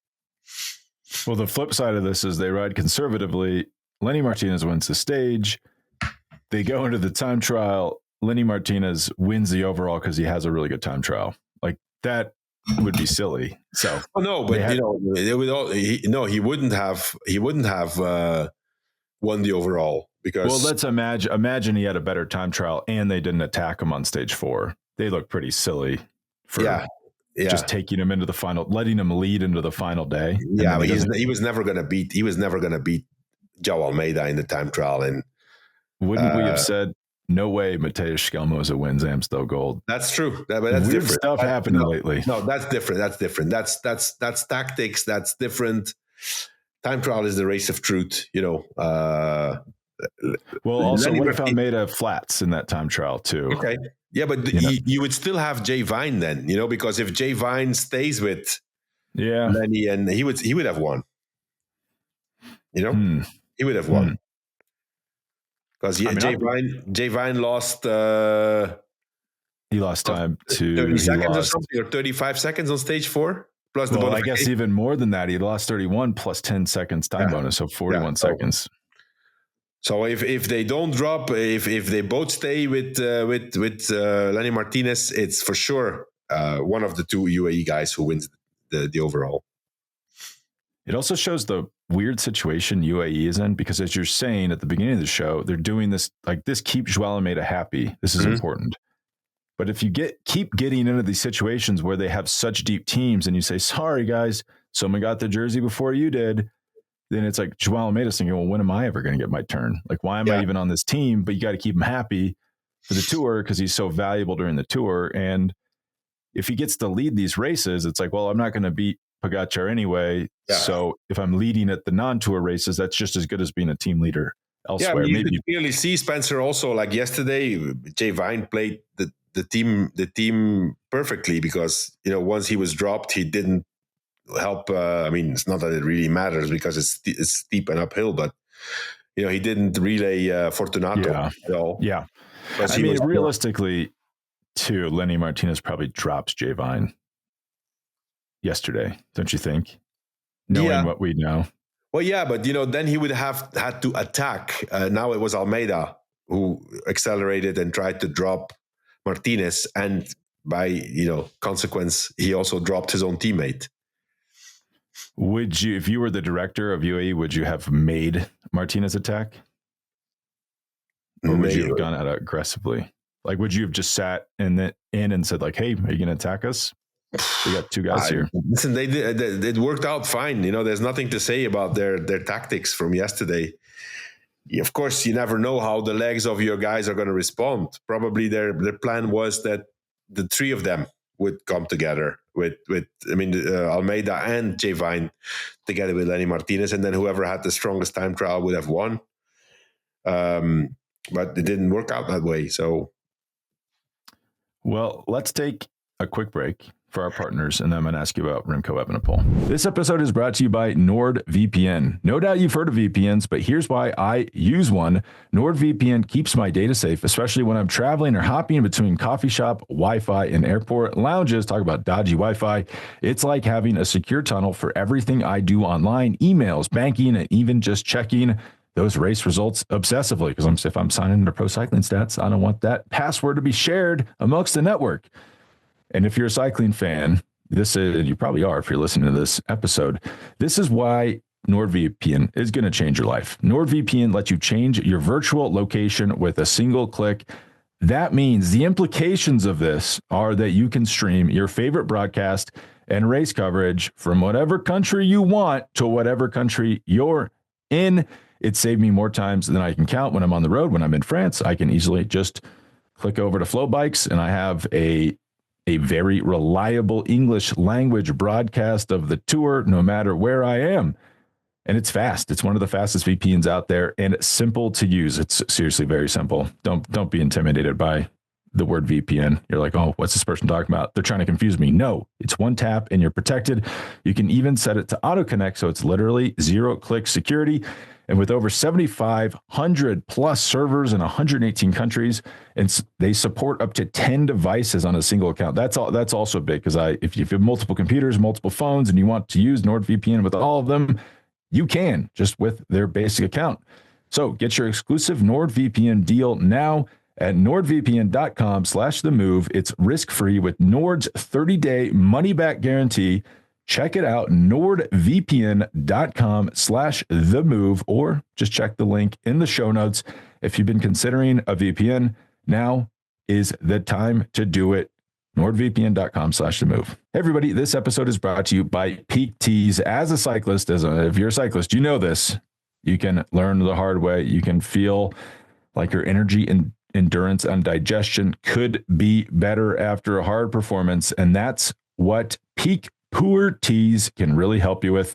Well, the flip side of this is they ride conservatively. Lenny Martinez wins the stage. They go into the time trial. Lenny Martinez wins the overall because he has a really good time trial. Like, that would be silly. So, no, but he wouldn't have won the overall because. Well, let's imagine he had a better time trial and they didn't attack him on stage 4. They look pretty silly for just taking him into the final, letting him lead into the final day. Yeah, but he was never going to beat João Almeida in the time trial. And wouldn't we have said, no way Mateusz Skelmoza wins Amstel Gold? That's true. But that's weird different. Stuff happening lately. No, that's different. That's tactics. That's different. Time trial is the race of truth. Well, also, what if Almeida flats in that time trial too? Okay. Yeah, but you would still have Jay Vine then, because if Jay Vine stays with Lenny, and he would have won. He would have won. Because Jay Vine lost. He lost time to 30 seconds or something, or 35 seconds on stage 4. Plus the I guess even more than that. He lost 31 plus 10 seconds time bonus, so 41 seconds. So if they don't drop, if they both stay with Lenny Martinez, it's for sure one of the two UAE guys who wins the overall. It also shows the weird situation UAE is in, because as you're saying at the beginning of the show, they're doing this, like, this keeps João Almeida happy. This is important. But if you keep getting into these situations where they have such deep teams and you say, sorry, guys, someone got the jersey before you did, then it's like João Almeida's thinking, well, when am I ever going to get my turn? Like, why am I even on this team? But you got to keep him happy for the tour because he's so valuable during the tour. And if he gets to lead these races, it's like, well, I'm not going to beat Pogacar anyway. Yeah. So if I'm leading at the non-tour races, that's just as good as being a team leader elsewhere. Yeah, you can clearly see Spencer also, like yesterday, Jay Vine played the team perfectly because, once he was dropped, he didn't help. I mean, it's not that it really matters because it's steep and uphill, but he didn't relay Fortunato at all. Yeah, I mean, realistically, too, Lenny Martinez probably drops Jay Vine yesterday, don't you think? Knowing what we know. Well, yeah, but then he would have had to attack. Now it was Almeida who accelerated and tried to drop Martinez, and by consequence, he also dropped his own teammate. Would you, if you were the director of UAE, would you have made Martinez attack? Or would you have gone out aggressively? Like, would you have just sat in and said, like, hey, are you going to attack us? We got two guys here. Listen, it worked out fine. There's nothing to say about their tactics from yesterday. Of course, you never know how the legs of your guys are going to respond. Probably their plan was that the three of them would come together with Almeida and Jay Vine together with Lenny Martinez, and then whoever had the strongest time trial would have won. But it didn't work out that way. So, well, let's take a quick break for our partners, and then I'm going to ask you about Remco Evenepoel. This episode is brought to you by NordVPN. No doubt you've heard of VPNs, but here's why I use one. NordVPN keeps my data safe, especially when I'm traveling or hopping between coffee shop, Wi-Fi, and airport lounges. Talk about dodgy Wi-Fi. It's like having a secure tunnel for everything I do online, emails, banking, and even just checking those race results obsessively. Because if I'm signing into Pro Cycling Stats, I don't want that password to be shared amongst the network. And if you're a cycling fan, you probably are if you're listening to this episode, this is why NordVPN is going to change your life. NordVPN lets you change your virtual location with a single click. That means the implications of this are that you can stream your favorite broadcast and race coverage from whatever country you want to whatever country you're in. It saved me more times than I can count when I'm on the road. When I'm in France, I can easily just click over to Flow Bikes, and I have a very reliable English language broadcast of the tour, no matter where I am. And it's fast. It's one of the fastest VPNs out there, and it's simple to use. It's seriously very simple. Don't be intimidated by the word VPN. You're like, oh, what's this person talking about? They're trying to confuse me. No, it's one tap and you're protected. You can even set it to auto connect. So it's literally 0-click security. And with over 7,500 plus servers in 118 countries, and they support up to 10 devices on a single account. That's also big, because if you have multiple computers, multiple phones, and you want to use NordVPN with all of them, you can, just with their basic account. So get your exclusive NordVPN deal now at nordvpn.com/themove. It's risk-free with Nord's 30-day money-back guarantee. Check it out, nordvpn.com/themove, or just check the link in the show notes. If you've been considering a VPN, now is the time to do it. nordvpn.com/themove. Hey everybody, this episode is brought to you by Pique Tees. As a cyclist, if you're a cyclist, you know this. You can learn the hard way. You can feel like your energy and endurance and digestion could be better after a hard performance, and that's what Pique Pour Tees can really help you with.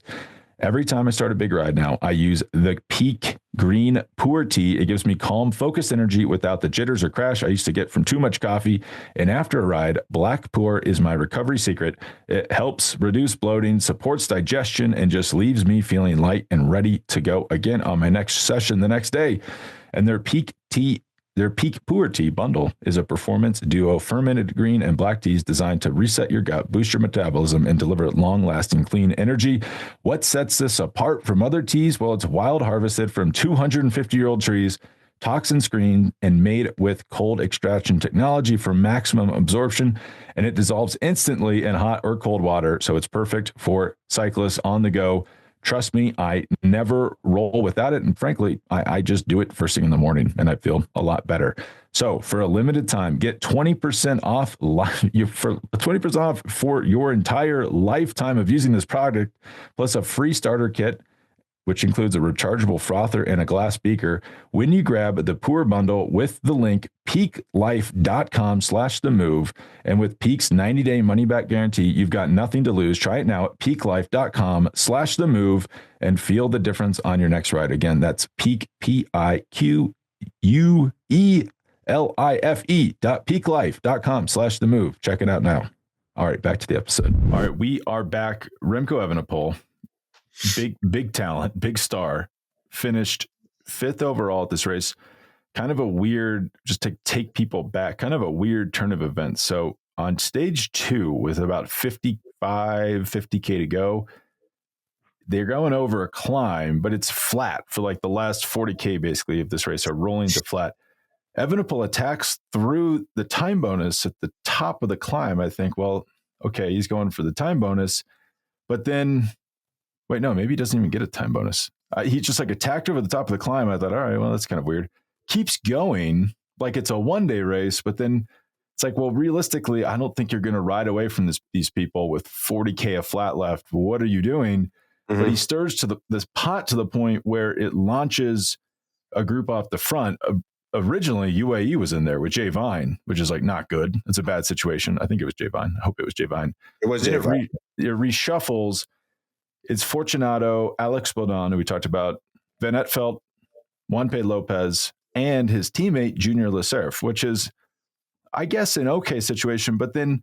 Every time I start a big ride now, I use the Pique Green Pour Tea. It gives me calm, focused energy without the jitters or crash I used to get from too much coffee. And after a ride, Black Pour is my recovery secret. It helps reduce bloating, supports digestion, and just leaves me feeling light and ready to go again on my next session the next day. And their Pique Pour Tea bundle is a performance duo fermented green and black teas designed to reset your gut, boost your metabolism, and deliver long-lasting clean energy. What sets this apart from other teas? Well, it's wild harvested from 250-year-old trees, toxin-screened, and made with cold extraction technology for maximum absorption, and it dissolves instantly in hot or cold water, so it's perfect for cyclists on the go. Trust me, I never roll without it. And frankly, I just do it first thing in the morning and I feel a lot better. So for a limited time, get 20% off for your entire lifetime of using this product, plus a free starter kit, which includes a rechargeable frother and a glass beaker, when you grab the Pour bundle with the link peaklife.com/themove. And with Peak's 90-day money-back guarantee, you've got nothing to lose. Try it now at peaklife.com/themove and feel the difference on your next ride. Again, that's Peak, PIQUELIFE.peaklife.com/themove. Check it out now. All right, back to the episode. All right, we are back. Remco Evenepoel, big talent, big star, finished 5th overall at this race. Kind of a weird, just to take people back, kind of a weird turn of events. So on stage 2, with about 50K to go, they're going over a climb, but it's flat for like the last 40K basically of this race, are rolling to flat. Evenepoel attacks through the time bonus at the top top of the climb, I think, well, okay, he's going for the time bonus. But then, wait, no, maybe he doesn't even get a time bonus. He just like attacked over the top of the climb. I thought, all right, well, that's kind of weird. Keeps going like it's a one-day race, but then it's like, well, realistically, I don't think you're going to ride away from these people with 40K a flat left. What are you doing? Mm-hmm. But he stirs to this pot to the point where it launches a group off the front. Originally, UAE was in there with Jay Vine, which is like not good. It's a bad situation. I think it was Jay Vine. I hope it was Jay Vine. It was Jay Vine. It reshuffles. It's Fortunato, Alex Bodon, who we talked about, Van Etfeldt, Juan P. Lopez, and his teammate, Junior Lecerf, which is, I guess, an okay situation. But then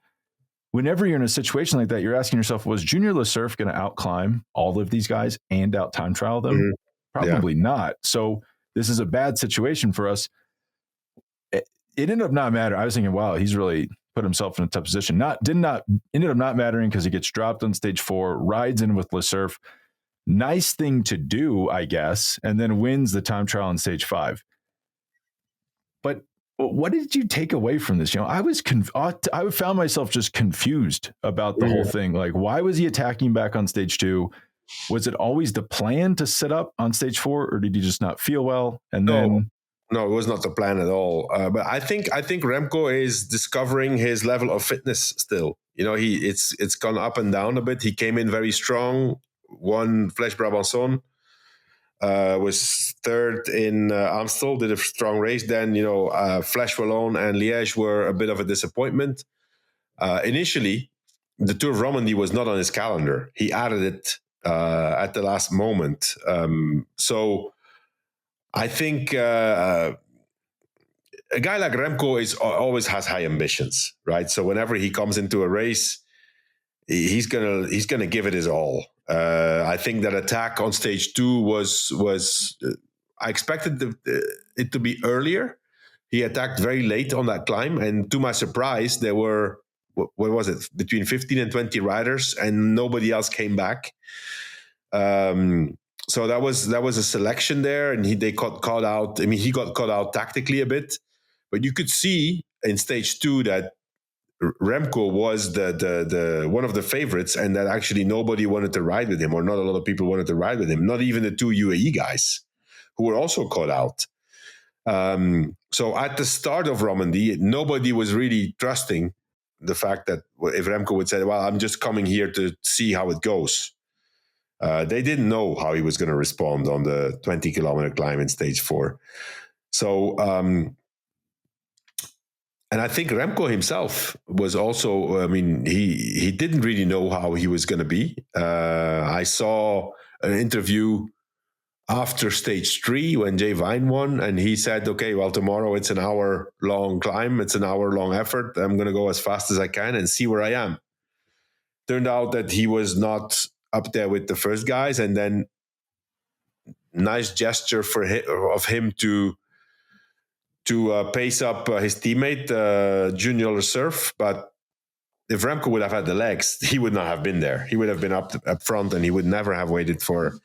whenever you're in a situation like that, you're asking yourself, was Junior Lecerf going to outclimb all of these guys and out time trial them? Mm-hmm. Probably not. So this is a bad situation for us. It ended up not mattering. I was thinking, wow, he's really put himself in a tough position. Ended up not mattering because he gets dropped on stage 4, rides in with Lecerf. Nice thing to do, I guess, and then wins the time trial on stage 5. But what did you take away from this? I found myself just confused about the whole thing. Like, why was he attacking back on stage 2? Was it always the plan to sit up on stage 4, or did he just not feel well? And then, no, it was not the plan at all. But I think Remco is discovering his level of fitness still. It's gone up and down a bit. He came in very strong, won Flèche Brabançon. Was third in Amstel, did a strong race. Then, Flèche Wallonne and Liège were a bit of a disappointment. Initially, the Tour of Romandie was not on his calendar. He added it at the last moment. So I think a guy like Remco always has high ambitions, right? So whenever he comes into a race, he's gonna give it his all. I think that attack on stage 2 was I expected it to be earlier. He attacked very late on that climb, and to my surprise, there were, what was it, between 15 and 20 riders, and nobody else came back. So that was a selection there, and they got caught out. I mean, he got caught out tactically a bit, but you could see in stage 2 that Remco was the one of the favorites, and that actually nobody wanted to ride with him, or not a lot of people wanted to ride with him. Not even the 2 UAE guys, who were also caught out. So at the start of Romandie, nobody was really trusting the fact that if Remco would say, "Well, I'm just coming here to see how it goes." They didn't know how he was going to respond on the 20-kilometer climb in stage 4. So, and I think Remco himself was also, I mean, he didn't really know how he was going to be. I saw an interview after stage 3 when Jay Vine won, and he said, okay, well, tomorrow it's an hour-long climb. It's an hour-long effort. I'm going to go as fast as I can and see where I am. Turned out that he was not up there with the first guys, and then nice gesture of him to pace up his teammate, Junior Lecerf. But if Remco would have had the legs, he would not have been there. He would have been up front, and he would never have waited for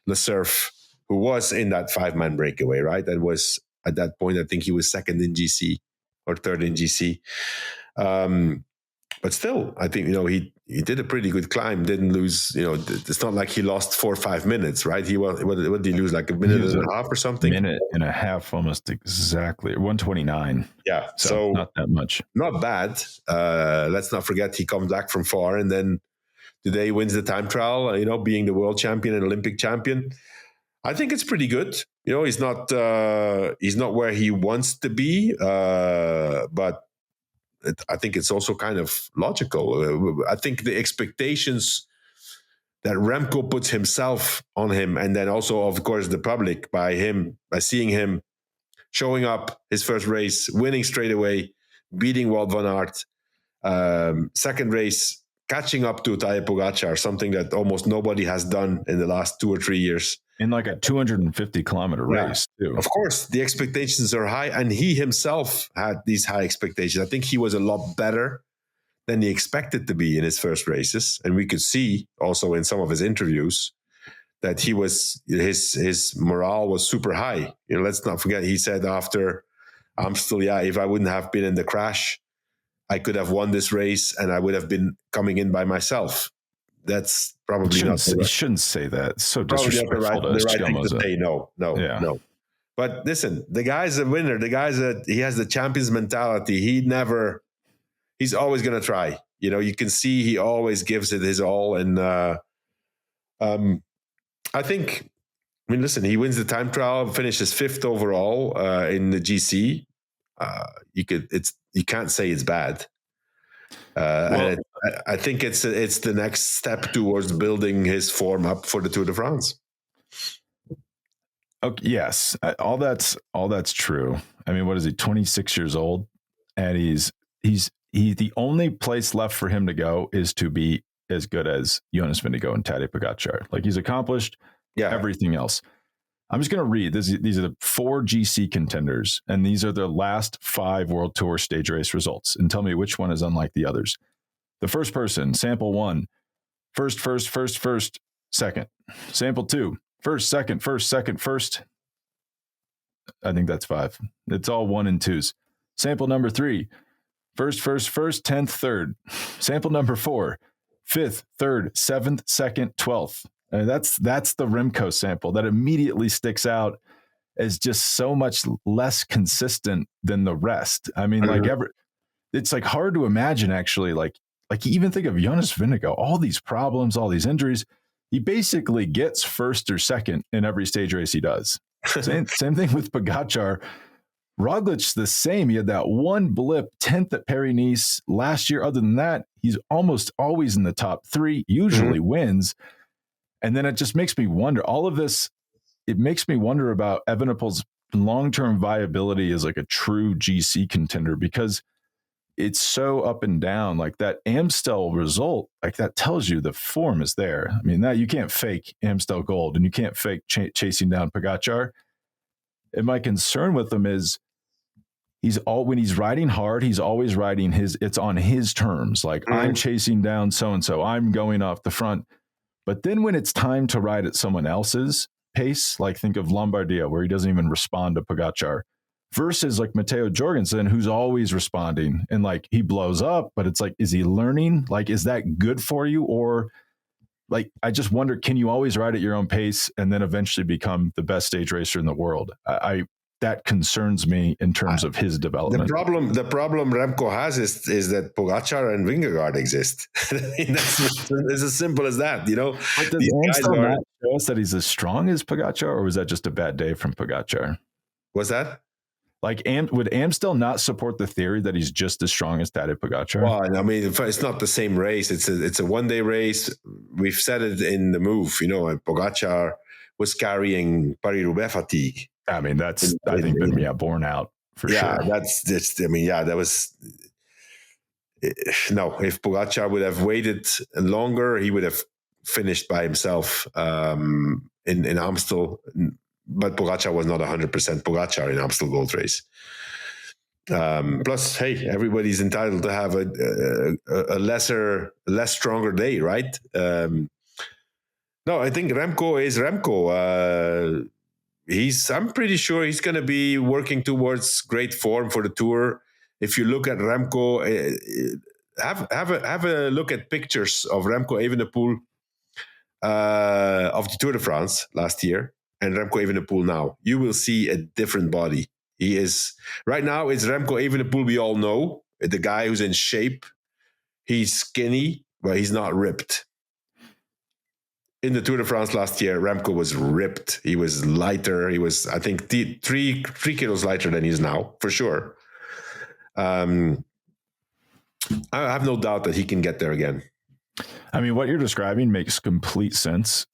Lecerf, who was in that 5-man breakaway, right? That was, at that point, I think he was second in GC or third in GC. But still, I think, he did a pretty good climb, didn't lose, it's not like he lost 4 or 5 minutes, right? What did he lose, like a minute and a half or something? Minute and a half, almost exactly. 1:29. Yeah. So not that much. Not bad. Let's not forget he comes back from far, and then today wins the time trial, being the world champion and Olympic champion. I think it's pretty good. He's not where he wants to be, but I think it's also kind of logical. I think the expectations that Remco puts himself on him, and then also, of course, the public by seeing him showing up his first race, winning straight away, beating Wout van Aert, second race, catching up to Tadej Pogačar, something that almost nobody has done in the last 2 or 3 years. In like a 250-kilometer race, too. Of course, the expectations are high, and he himself had these high expectations. I think he was a lot better than he expected to be in his first races, and we could see also in some of his interviews that he was his morale was super high. Let's not forget, he said after Amstel, if I wouldn't have been in the crash, I could have won this race and I would have been coming in by myself. That's probably not. You shouldn't say that. It's so probably not disrespectful the right thing to say. No. Yeah. But listen, the guy's a winner. He has the champion's mentality. He's always going to try. You can see he always gives it his all. And I think, listen, he wins the time trial, finishes 5th overall in the GC. You can't say it's bad. And I think it's the next step towards building his form up for the Tour de France. Okay, yes, all that's true. What is he? 26 years old, and he's the only place left for him to go is to be as good as Jonas Vingegaard and Tadej Pogačar. Like, he's accomplished everything else. I'm just going to read this. These are the 4 GC contenders, and these are their last 5 World Tour stage race results. And tell me which one is unlike the others. The first person, sample 1, first, second. Sample 2, first, first. I think that's 5. It's all 1 and 2s. Sample number 3, first, 10th, 3rd. Sample number 4, 5th, 3rd, 7th, 2nd, 12th. That's the Remco sample that immediately sticks out as just so much less consistent than the rest. It's like hard to imagine actually. Like you even think of Jonas Vingegaard, all these problems, all these injuries. He basically gets 1st or 2nd in every stage race he does. Same thing with Pogačar. Roglic's the same. He had that one blip, 10th at Paris-Nice last year. Other than that, he's almost always in the top 3, usually wins. And then it just makes me wonder, all of this, it makes me wonder about Evenepoel's long-term viability as like a true GC contender, because it's so up and down. Like that Amstel result, like that tells you the form is there. That you can't fake Amstel Gold, and you can't fake chasing down Pogačar. And my concern with him is when he's riding hard, he's always riding it's on his terms. Like, I'm chasing down so-and-so, I'm going off the front. But then when it's time to ride at someone else's pace, like think of Lombardia, where he doesn't even respond to Pogačar, versus like Matteo Jorgensen, who's always responding, and like he blows up, but it's like, is he learning? Like, is that good for you? Or like, I just wonder, can you always ride at your own pace and then eventually become the best stage racer in the world? That concerns me in terms of his development. The problem Remco has is that Pogačar and Vingegaard exist. It's as simple as that, But does Amstel not show us that he's as strong as Pogačar, or was that just a bad day from Pogačar? What's that? Like, would Amstel not support the theory that he's just as strong as Tadej Pogačar? Well, it's not the same race. It's a one-day race. We've said it in the move. Pogačar was carrying Paris-Roubaix fatigue. I think been borne out for sure. Yeah, that's just. That was. No, if Pogačar would have waited longer, he would have finished by himself in Amstel. But Pogačar was not 100% Pogačar in Amstel Gold Race. Plus, hey, everybody's entitled to have a less stronger day, right? No, I think Remco is Remco. I'm pretty sure he's going to be working towards great form for the Tour. If you look at Remco, have a look at pictures of Remco Evenepoel of the Tour de France last year and Remco Evenepoel now. You will see a different body. He is right now. It's Remco Evenepoel we all know, the guy who's in shape. He's skinny, but he's not ripped. In the Tour de France last year, Remco was ripped. He was lighter. He was, I think, 3 kilos lighter than he is now, for sure. I have no doubt that he can get there again. What you're describing makes complete sense.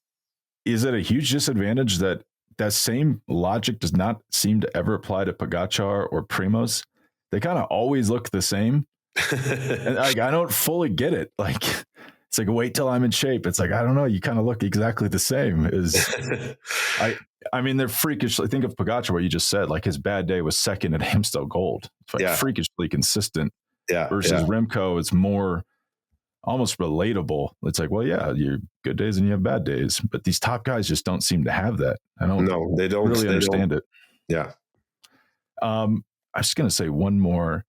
Is it a huge disadvantage that same logic does not seem to ever apply to Pogačar or Primoz? They kind of always look the same. And I don't fully get it. Like, it's like, wait till I'm in shape. It's like, I don't know. You kind of look exactly the same. They're freakishly. Think of Pogačar, what you just said. Like, his bad day was second at Amstel Gold. It's like freakishly consistent. Yeah. Versus Remco, it's more almost relatable. It's like, well, yeah, you have good days and you have bad days, but these top guys just don't seem to have that. They don't really understand it. Yeah. I was just going to say one more.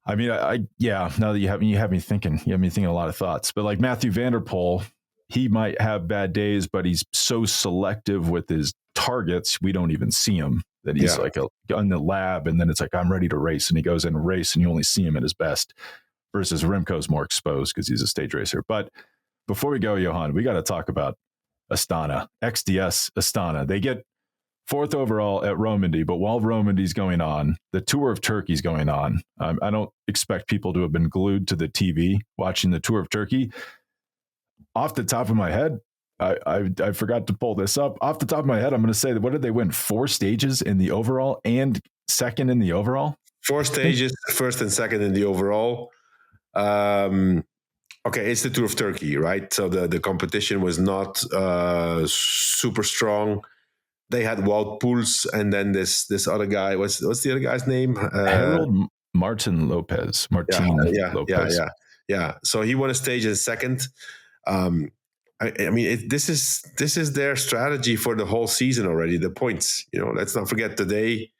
I mean, yeah. Now that you have me thinking a lot of thoughts. But like Mathieu van der Poel, he might have bad days, but he's so selective with his targets, we don't even see him. That he's like in the lab, and then it's like, I'm ready to race, and he goes in a race, and you only see him at his best. Versus Remco's more exposed because he's a stage racer. But before we go, Johan, we got to talk about Astana, XDS-Astana. They get 4th overall at Romandie, but while Romandie's going on, the Tour of Turkey's going on. I don't expect people to have been glued to the TV watching the Tour of Turkey. Off the top of my head, I forgot to pull this up. Off the top of my head, I'm going to say that what did they win? 4 stages in the overall and 2nd in the overall? 4 stages, 1st and 2nd in the overall. Okay, it's the Tour of Turkey, right? So the competition was not super strong. They had Wout Poels, and then this other guy. What's the other guy's name? Harold Martin Lopez. Yeah. So he won a stage in 2nd. I mean, this is their strategy for the whole season already. The points, let's not forget today.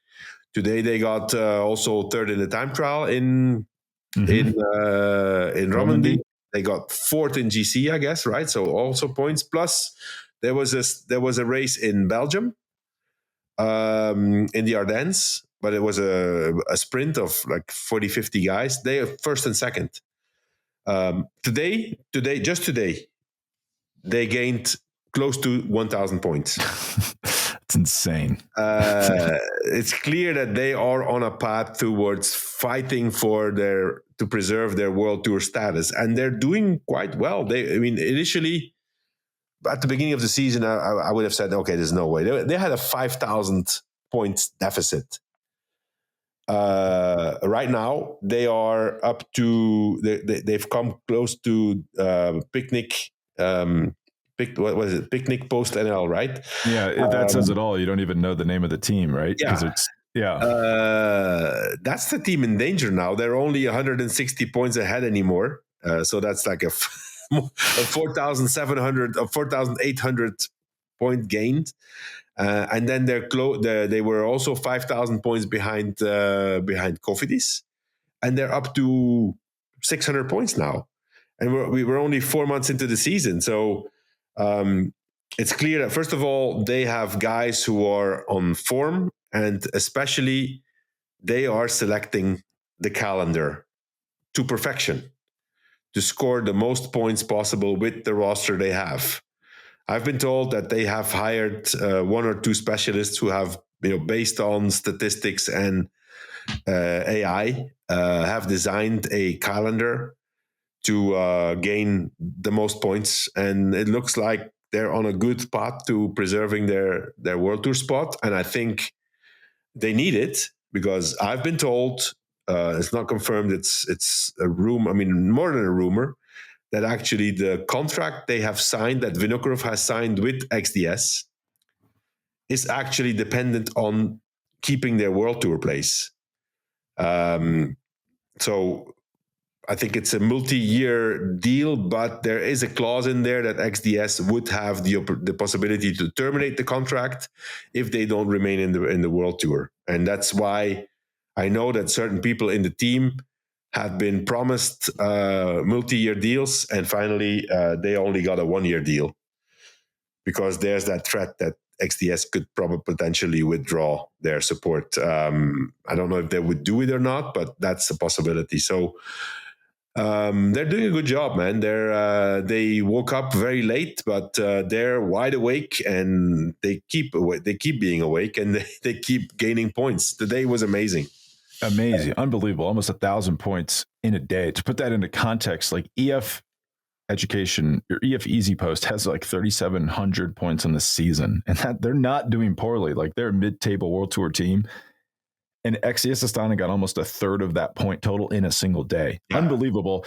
Today they got also 3rd in the time trial in Romandie. They got 4th in GC, I guess, right? So also points. Plus, there was a race in Belgium, in the Ardennes, but it was a sprint of like 40, 50 guys. They are 1st and 2nd. Today, they gained close to 1,000 points. It's insane. It's clear that they are on a path towards fighting to preserve their World Tour status, and they're doing quite well. Initially, at the beginning of the season, I would have said, okay, there's no way. They had a 5,000 points deficit. Right now, they are up to they've come close to Picnic. What was it? Picnic Post NL, right? Yeah, that says it all. You don't even know the name of the team, right? Yeah. That's the team in danger now. They're only 160 points ahead anymore. So that's like a 4,700 or 4,800 point gain. And then they were also 5,000 points behind Cofidis, and they're up to 600 points now. And we were only 4 months into the season, so it's clear that first of all they have guys who are on form, and especially they are selecting the calendar to perfection to score the most points possible with the roster they have. I've been told that they have hired 1 or 2 specialists who have, based on statistics and AI, have designed a calendar to gain the most points. And it looks like they're on a good path to preserving their World Tour spot. And I think they need it, because I've been told, it's not confirmed, it's a rumor, more than a rumor, that actually the contract they have signed, that Vinokurov has signed with XDS, is actually dependent on keeping their World Tour place. So I think it's a multi-year deal, but there is a clause in there that XDS would have the possibility to terminate the contract if they don't remain in the World Tour. And that's why I know that certain people in the team have been promised multi-year deals, and finally they only got a 1-year deal, because there's that threat that XDS could probably potentially withdraw their support. I don't know if they would do it or not, but that's a possibility. So they're doing a good job, man. They woke up very late, but they're wide awake, and they keep being awake, and they keep gaining points. Today was amazing. Unbelievable. Almost 1,000 points in a day. To put that into context, like EF Education or EF Easy Post has like 3,700 points on the season, and that they're not doing poorly. Like, they're a mid-table World Tour team, and XDS-Astana got almost 1/3 of that point total in a single day. Yeah. Unbelievable.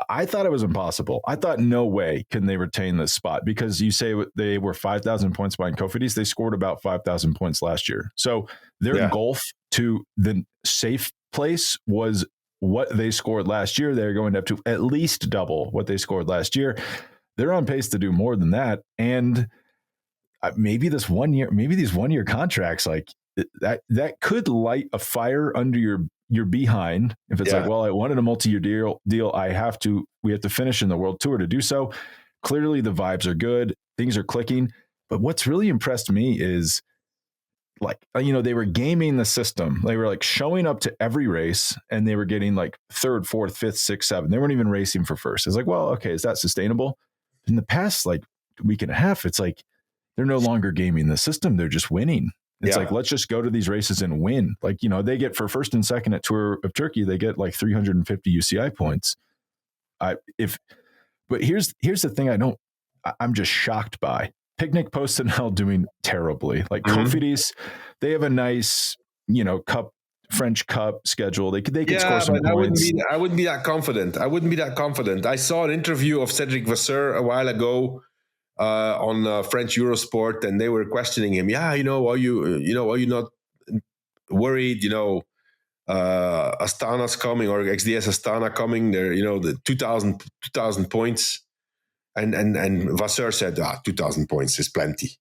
I thought it was impossible. I thought no way can they retain this spot, because you say they were 5,000 points behind Cofidis. They scored about 5,000 points last year. So their gulf to the safe place was what they scored last year. They're going to have to at least double what they scored last year. They're on pace to do more than that. And maybe these 1-year contracts, like that could light a fire under your you're behind. If it's like, well, I wanted a multi-year deal, we have to finish in the World Tour to do so. Clearly the vibes are good. Things are clicking. But what's really impressed me is like, they were gaming the system. They were like showing up to every race and they were getting like third, fourth, fifth, sixth, seventh. They weren't even racing for first. It's like, well, okay, is that sustainable? In the past like week and a half, it's like they're no longer gaming the system. They're just winning. It's like, let's just go to these races and win. Like, they get for first and second at Tour of Turkey, they get like 350 UCI points. But here's the thing I'm just shocked by. Picnic Post-Anel doing terribly. Like Cofidis, they have a nice, French Cup schedule. They could score some points. I wouldn't be that confident. I saw an interview of Cedric Vasseur a while ago on French Eurosport, and they were questioning him. Yeah, are you not worried? Astana's coming, or XDS-Astana coming. They're the 2,000 points. And Vasseur said, 2,000 points is plenty.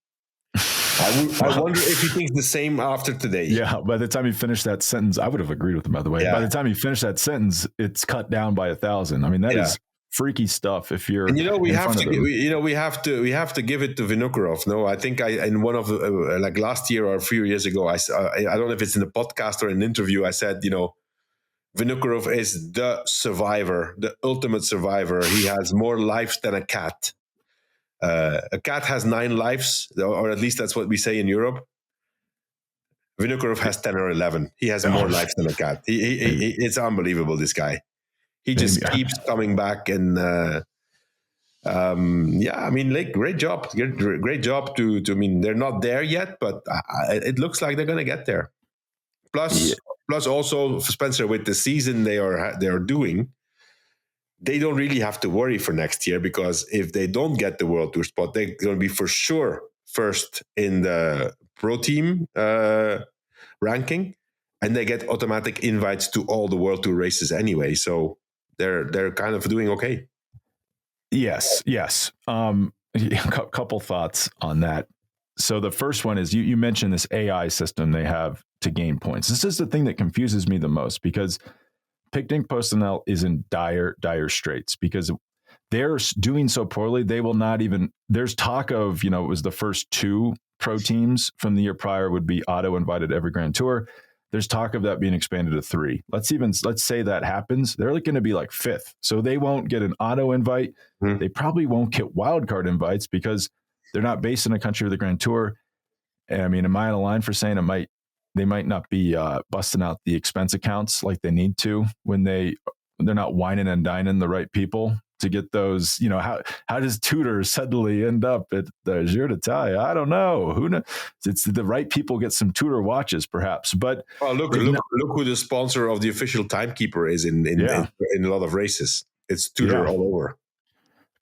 I wonder if he thinks the same after today. Yeah, by the time he finished that sentence, I would have agreed with him, by the way. Yeah. By the time he finished that sentence, it's cut down by 1,000. I mean, that is freaky stuff. If you're, and we have to give it to Vinokurov. No, I think in one of like last year or a few years ago, I don't know if it's in a podcast or an interview. I said, Vinokurov is the survivor, the ultimate survivor. He has more lives than a cat. A cat has 9 lives, or at least that's what we say in Europe. Vinokurov has 10 or 11. He has more lives than a cat. It's unbelievable, this guy. He just keeps coming back. And great job. Great job to they're not there yet, but it looks like they're going to get there. Plus also, Spencer, with the season they are doing, they don't really have to worry for next year, because if they don't get the World Tour spot, they're going to be for sure first in the pro team ranking, and they get automatic invites to all the World Tour races anyway. So they're kind of doing okay. Yes. A couple thoughts on that. So the first one is you mentioned this AI system they have to gain points. This is the thing that confuses me the most, because Picnic Post-Anel is in dire straits because they're doing so poorly. They will not even, there's talk of, it was the first 2 pro teams from the year prior would be auto invited every Grand Tour. There's talk of that being expanded to 3. Let's say that happens. They're going to be like 5th. So they won't get an auto invite. They probably won't get wildcard invites because they're not based in a country with a Grand Tour. And I mean, am I on a line for saying they might not be busting out the expense accounts like they need to when they're not whining and dining the right people to get those, how does Tudor suddenly end up at the Giro d'Italia? I don't know. Who knows? It's the right people get some Tudor watches perhaps, but look who the sponsor of the official timekeeper is in a lot of races. It's Tudor all over.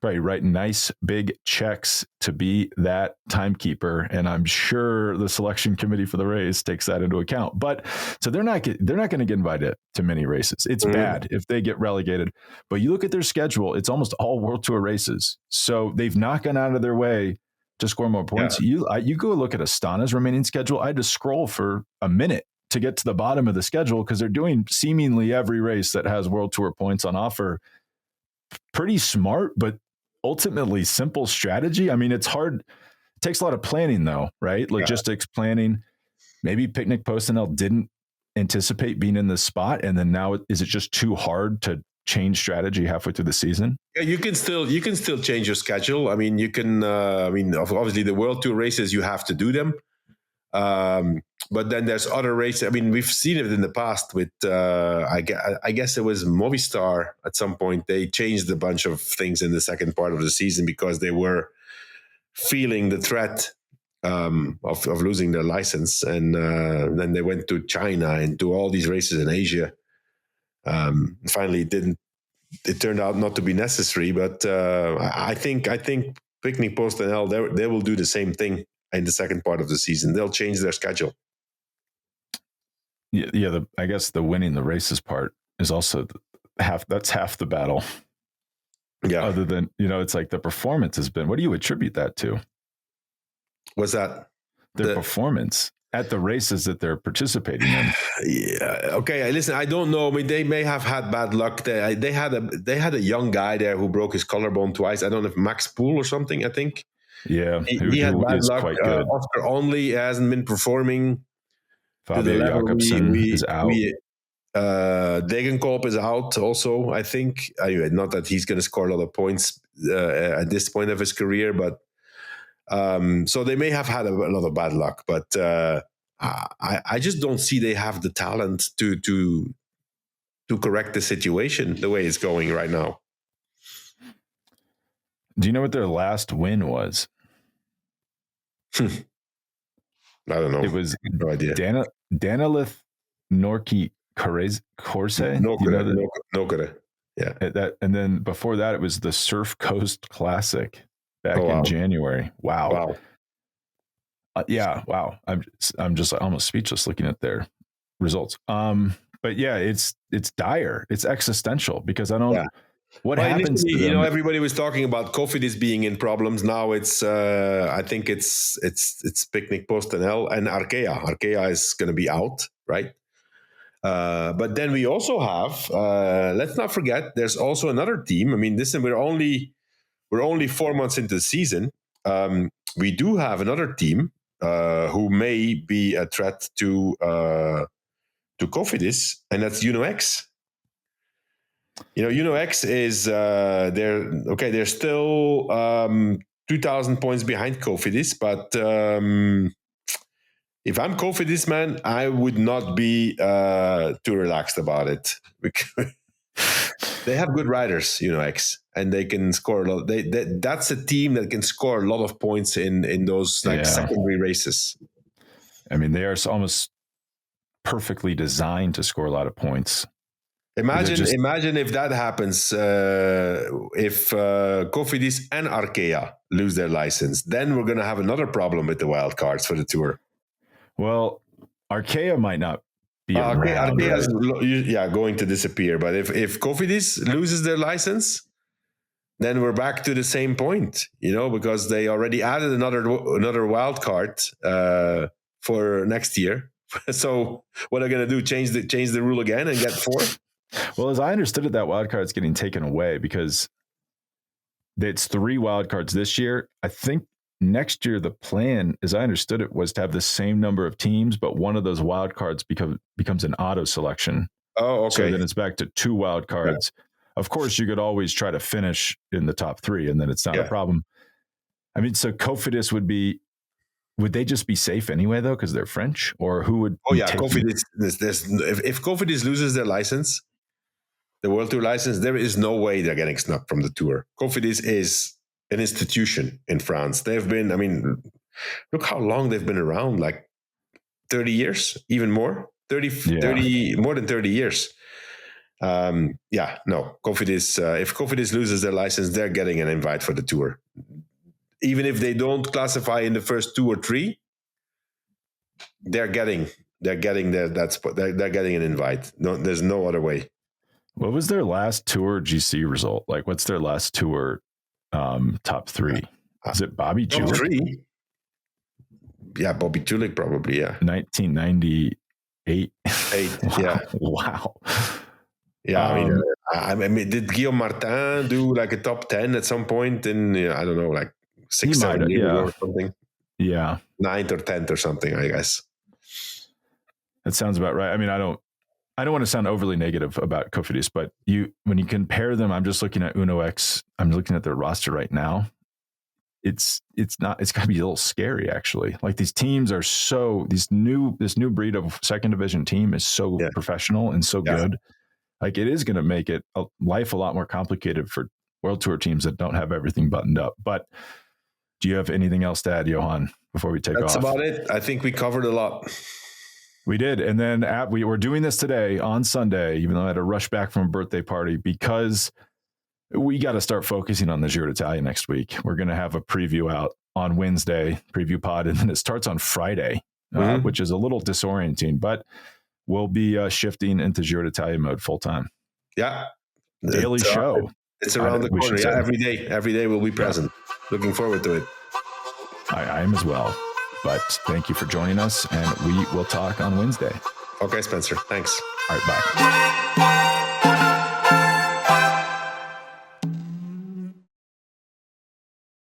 Right, write nice big checks to be that timekeeper, and I'm sure the selection committee for the race takes that into account. But so they're not going to get invited to many races. It's bad if they get relegated. But you look at their schedule; it's almost all World Tour races. So they've not gone out of their way to score more points. Yeah. You go look at Astana's remaining schedule. I had to scroll for a minute to get to the bottom of the schedule because they're doing seemingly every race that has World Tour points on offer. Pretty smart, but ultimately simple strategy. I mean, it's hard. It takes a lot of planning though, right? Logistics planning. Maybe Picnic Post-Anel didn't anticipate being in this spot. And then now is it just too hard to change strategy halfway through the season? Yeah, you can still change your schedule. I mean, you can, obviously the World Tour races, you have to do them. But then there's other races. I mean, we've seen it in the past with, I guess it was Movistar at some point. They changed a bunch of things in the second part of the season because they were feeling the threat of losing their license. And then they went to China and to all these races in Asia. Finally, it turned out not to be necessary. But I think Picnic Post-Anel, they will do the same thing in the second part of the season. They'll change their schedule. Yeah. I guess the winning the races part is also that's half the battle. Yeah. Other than, it's like the performance has been, what do you attribute that to? What's that? Their performance. at the races that they're participating in. Yeah. Okay. Listen, I don't know. I mean, they may have had bad luck. They had a young guy there who broke his collarbone twice. I don't know if Max Poole or something. I think. Yeah, he had bad luck. Quite good. Oscar Only hasn't been performing Fabio to the level Jakobsen is out. Degenkolb is out also, I think. Anyway, not that he's going to score a lot of points at this point of his career, but so they may have had a lot of bad luck. But I just don't see they have the talent to correct the situation the way it's going right now. Do you know what their last win was? I don't know. It was no idea. Danilith Norki Corse. Nokere. Yeah. And then before that, it was the Surf Coast Classic back in January. Wow. Wow. I'm just almost speechless looking at their results. But yeah, it's dire. It's existential because I don't. Yeah. What happens? Everybody was talking about Cofidis being in problems. Now it's, I think it's Picnic PostNL and Arkea. Arkea is going to be out, right? But then we also have, let's not forget, there's also another team. I mean, listen, we're only 4 months into the season. We do have another team who may be a threat to Cofidis, and that's UNOX. UNOX is they're still 2,000 points behind Cofidis, but if I'm Cofidis, man, I would not be too relaxed about it because they have good riders, UNOX, and they can score a lot. That's a team that can score a lot of points in those secondary races. I mean, they are almost perfectly designed to score a lot of points. Imagine if that happens, if Cofidis and Arkea lose their license, then we're going to have another problem with the wild cards for the Tour. Well, Arkea might not be around. Arkea is going to disappear. But if Cofidis loses their license, then we're back to the same point, because they already added another wild card for next year. So what are they going to do? Change the rule again and get 4? Well, as I understood it, that wild card is getting taken away because it's 3 wild cards this year. I think next year the plan, as I understood it, was to have the same number of teams, but one of those wild cards becomes an auto selection. Oh, okay. So then it's back to 2 wild cards. Yeah. Of course, you could always try to finish in the top 3, and then it's not a problem. I mean, so Cofidis would they just be safe anyway, though, because they're French? Or who would? Oh, yeah, Cofidis. If Cofidis loses their license, the World Tour license, there is no way they're getting snubbed from the Tour. Cofidis is an institution in France. They've been, look how long they've been around, like 30 years, even more, 30, more than 30 years. Cofidis, if Cofidis loses their license, they're getting an invite for the Tour. Even if they don't classify in the first 2 or 3, they're getting they're getting an invite. No, there's no other way. What was their last Tour GC result? Like, what's their last Tour top 3? Is it Bobby Julich? Yeah, Bobby Julich probably. Yeah, 1998. Yeah. Wow. Yeah, I mean, did Guillaume Martin do like a top 10 at some point in I don't know, like 6-7 years ago or something? Yeah, 9th or 10th or something, I guess. That sounds about right. I mean, I don't want to sound overly negative about Cofidis, but when you compare them, I'm just looking at UNOX. I'm looking at their roster right now. It's got to be a little scary, actually. Like, these teams are this new breed of second division team is so professional and so good. Like, it is going to make life a lot more complicated for World Tour teams that don't have everything buttoned up. But do you have anything else to add, Johan, before we take off? That's about it. I think we covered a lot. We did. And then we were doing this today on Sunday, even though I had to rush back from a birthday party, because we got to start focusing on the Giro d'Italia next week. We're going to have a preview out on Wednesday, preview pod, and then it starts on Friday, which is a little disorienting, but we'll be shifting into Giro d'Italia mode full time. Yeah. Daily show. It's around the corner. Yeah, every day we'll be present. Looking forward to it. I am as well. But thank you for joining us, and we will talk on Wednesday. Okay, Spencer. Thanks. All right, bye.